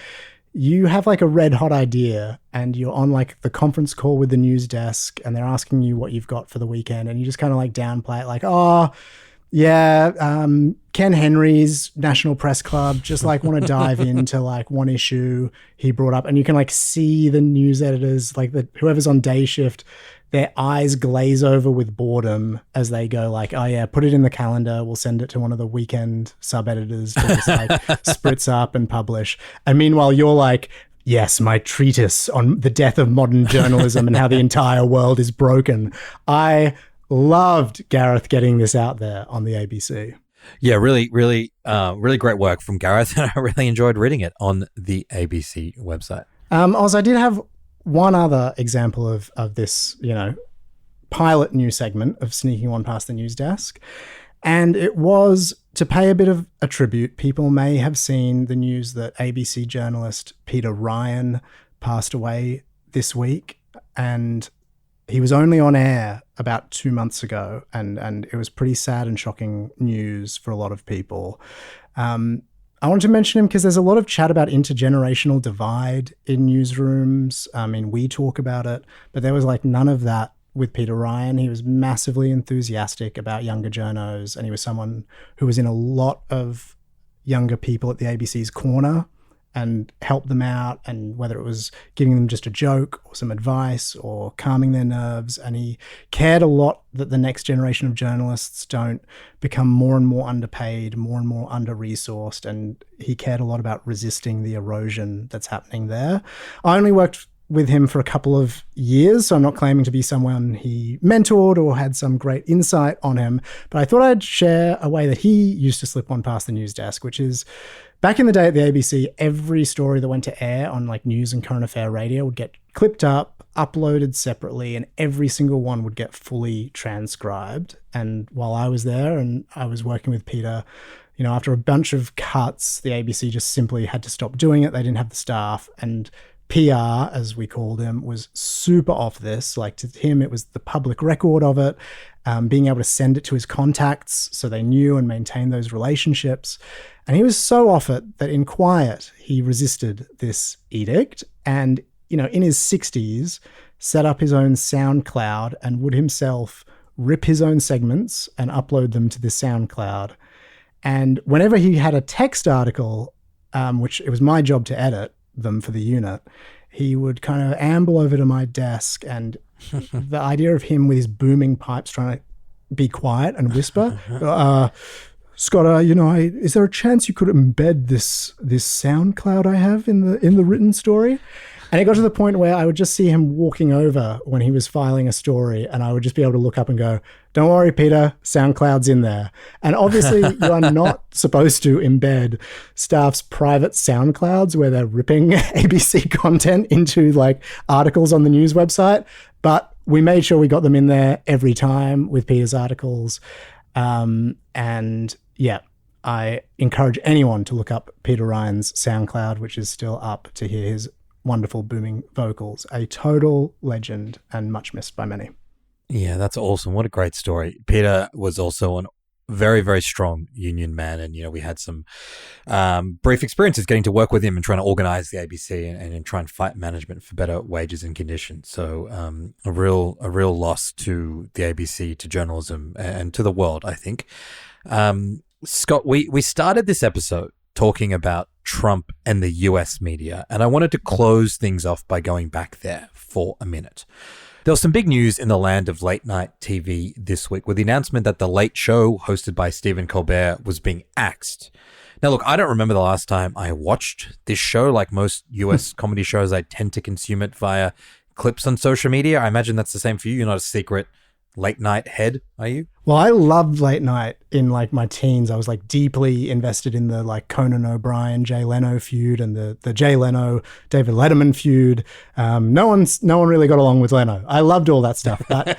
you have like a red hot idea and you're on like the conference call with the news desk and they're asking you what you've got for the weekend and you just kind of like downplay it like, oh, yeah, Ken Henry's National Press Club, just like want to dive into like one issue he brought up. And you can like see the news editors, like whoever's on day shift, their eyes glaze over with boredom as they go like, oh yeah, put it in the calendar. We'll send it to one of the weekend sub-editors to just like spritz up and publish. And meanwhile, you're like, yes, my treatise on the death of modern journalism and how the entire world is broken. I loved Gareth getting this out there on the ABC. Yeah, really great work from Gareth, and I really enjoyed reading it on the ABC website. Also, I did have one other example of this, pilot new segment of sneaking one past the news desk. And it was to pay a bit of a tribute. People may have seen the news that ABC journalist Peter Ryan passed away this week, and he was only on air about 2 months ago, and it was pretty sad and shocking news for a lot of people. I want to mention him because there's a lot of chat about intergenerational divide in newsrooms. I mean, we talk about it, but there was like none of that with Peter Ryan. He was massively enthusiastic about younger journos, and he was someone who was in a lot of younger people at the ABC's corner and helped them out, and whether it was giving them just a joke or some advice or calming their nerves. And he cared a lot that the next generation of journalists don't become more and more underpaid, more and more under-resourced, and he cared a lot about resisting the erosion that's happening there. I only worked with him for a couple of years, so I'm not claiming to be someone he mentored or had some great insight on him, but I thought I'd share a way that he used to slip on past the news desk, which is back in the day at the ABC, every story that went to air on like news and current affair radio would get clipped up, uploaded separately, and every single one would get fully transcribed. And while I was there and I was working with Peter, you know, after a bunch of cuts, the ABC just simply had to stop doing it. They didn't have the staff, and PR, as we called him, was super off this. Like, to him, it was the public record of it, being able to send it to his contacts so they knew and maintained those relationships. And he was so off it that in quiet, he resisted this edict and, you know, in his 60s, set up his own SoundCloud and would himself rip his own segments and upload them to the SoundCloud. And whenever he had a text article, which it was my job to edit them for the unit, he would kind of amble over to my desk, and the idea of him with his booming pipes trying to be quiet and whisper, Scott, you know, is there a chance you could embed this SoundCloud I have in the written story? And it got to the point where I would just see him walking over when he was filing a story, and I would just be able to look up and go, "Don't worry, Peter, SoundCloud's in there." And obviously you are not supposed to embed staff's private SoundClouds where they're ripping ABC content into like articles on the news website, but we made sure we got them in there every time with Peter's articles. And yeah, I encourage anyone to look up Peter Ryan's SoundCloud, which is still up, to hear his wonderful booming vocals. A total legend and much missed by many. Yeah, that's awesome. What a great story. Peter was also an very, very strong union man. And, you know, we had some brief experiences getting to work with him and trying to organize the ABC and try and fight management for better wages and conditions. So a real loss to the ABC, to journalism, and to the world, I think. Scott, we started this episode talking about Trump and the US media, and I wanted to close things off by going back there for a minute. There was some big news in the land of late night TV this week with the announcement that The Late Show, hosted by Stephen Colbert, was being axed. Now, look, I don't remember the last time I watched this show. Like most US comedy shows, I tend to consume it via clips on social media. I imagine that's the same for you. You're not a secret late night head, are you? Well, I loved late night in like my teens. I was like deeply invested in the like Conan O'Brien, Jay Leno feud, and the Jay Leno, David Letterman feud. No one really got along with Leno. I loved all that stuff, but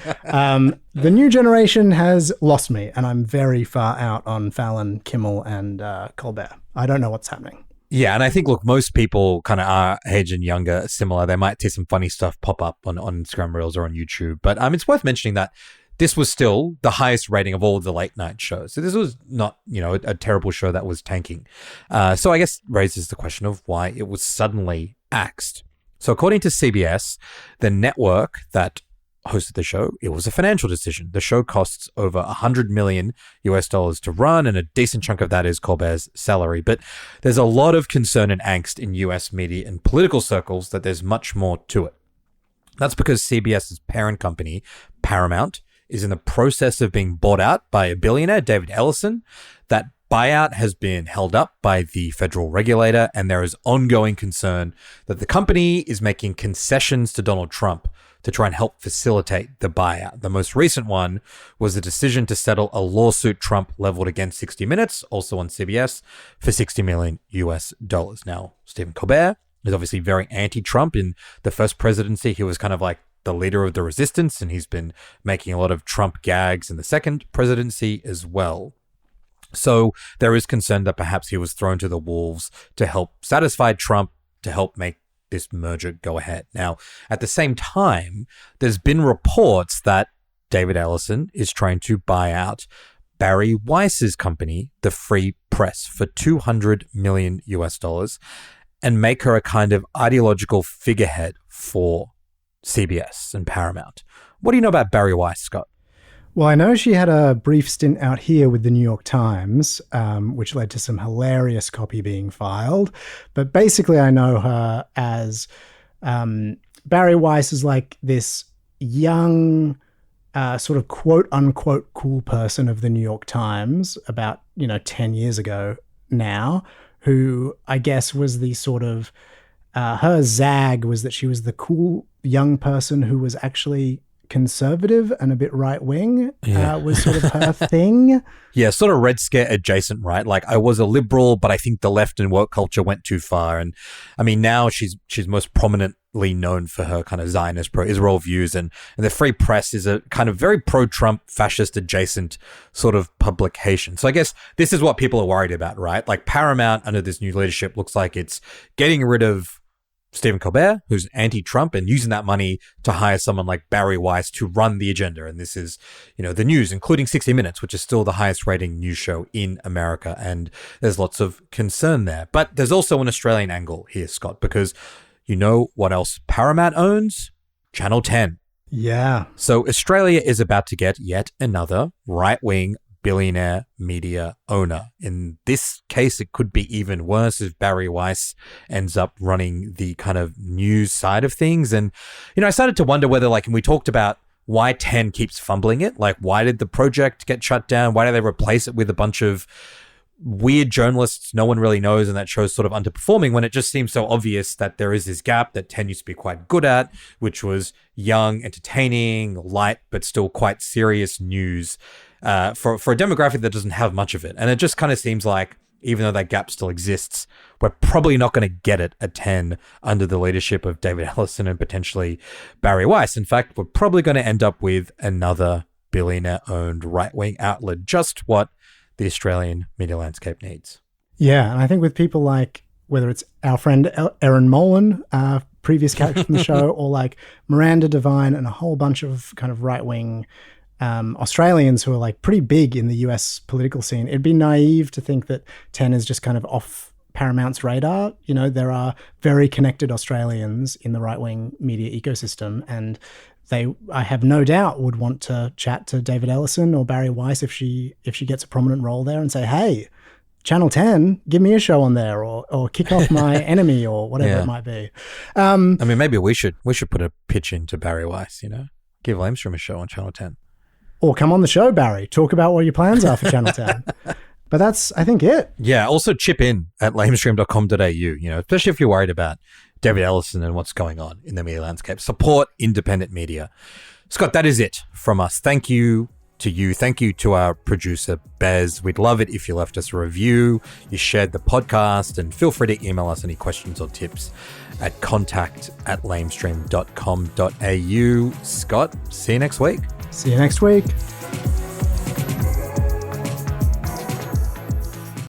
the new generation has lost me, and I'm very far out on Fallon, Kimmel, and Colbert. I don't know what's happening. Yeah, and I think, look, most people kind of our age and younger, similar. They might see some funny stuff pop up on Instagram Reels or on YouTube. But it's worth mentioning that this was still the highest rating of all of the late night shows. So this was not, you know, a terrible show that was tanking. So I guess raises the question of why it was suddenly axed. So according to CBS, the network that hosted the show, it was a financial decision. The show costs over $100 million to run, and a decent chunk of that is Colbert's salary. But there's a lot of concern and angst in US media and political circles that there's much more to it. That's because CBS's parent company, Paramount, is in the process of being bought out by a billionaire, David Ellison. That buyout has been held up by the federal regulator, and there is ongoing concern that the company is making concessions to Donald Trump to try and help facilitate the buyout. The most recent one was the decision to settle a lawsuit Trump leveled against 60 Minutes, also on CBS, for $60 million. Now, Stephen Colbert is obviously very anti-Trump. In the first presidency, he was kind of like the leader of the resistance, and he's been making a lot of Trump gags in the second presidency as well. So there is concern that perhaps he was thrown to the wolves to help satisfy Trump, to help make this merger go ahead. Now, at the same time, there's been reports that David Ellison is trying to buy out Barry Weiss's company, the Free Press, for $200 million and make her a kind of ideological figurehead for CBS and Paramount. What do you know about Barry Weiss, Scott? Well, I know she had a brief stint out here with the New York Times, which led to some hilarious copy being filed. But basically, I know her as Barry Weiss is like this young, sort of quote unquote cool person of the New York Times about, 10 years ago now, who I guess was the sort of, her zag was that she was the cool young person who was actually conservative and a bit right-wing, was sort of her thing. Yeah, sort of Red Scare adjacent, right? Like, I was a liberal, but I think the left and woke culture went too far. And I mean, now she's most prominently known for her kind of Zionist pro-Israel views, and the Free Press is a kind of very pro-Trump, fascist adjacent sort of publication. So I guess this is what people are worried about, right? Like, Paramount under this new leadership looks like it's getting rid of Stephen Colbert, who's anti-Trump, and using that money to hire someone like Barry Weiss to run the agenda. And this is, the news, including 60 Minutes, which is still the highest rating news show in America. And there's lots of concern there. But there's also an Australian angle here, Scott, because you know what else Paramount owns? Channel 10. Yeah. So Australia is about to get yet another right-wing billionaire media owner. In this case, it could be even worse if Barry Weiss ends up running the kind of news side of things. And, I started to wonder whether, and we talked about why 10 keeps fumbling it. Like, why did the project get shut down? Why did they replace it with a bunch of weird journalists no one really knows, and that show's sort of underperforming, when it just seems so obvious that there is this gap that 10 used to be quite good at, which was young, entertaining, light, but still quite serious news for a demographic that doesn't have much of it. And it just kind of seems like, even though that gap still exists, we're probably not going to get it at 10 under the leadership of David Ellison and potentially Barry Weiss. In fact, we're probably going to end up with another billionaire-owned right-wing outlet, just what the Australian media landscape needs. Yeah, and I think with people like, whether it's our friend Erin Molan, previous character from the show, or like Miranda Devine and a whole bunch of kind of right-wing Australians who are like pretty big in the US political scene, it'd be naive to think that 10 is just kind of off Paramount's radar. There are very connected Australians in the right-wing media ecosystem, and I have no doubt, would want to chat to David Ellison or Barry Weiss if she gets a prominent role there, and say, hey, Channel 10, give me a show on there, or kick off my enemy, or whatever it might be. Maybe we should put a pitch into Barry Weiss, give Lamestream a show on Channel 10. Or come on the show, Barry. Talk about what your plans are for Channel 10. But that's, I think, it. Yeah, also chip in at lamestream.com.au, especially if you're worried about David Ellison and what's going on in the media landscape. Support independent media. Scott, that is it from us. Thank you to you. Thank you to our producer, Bez. We'd love it if you left us a review, you shared the podcast, and feel free to email us any questions or tips at contact@lamestream.com.au. Scott, see you next week. See you next week.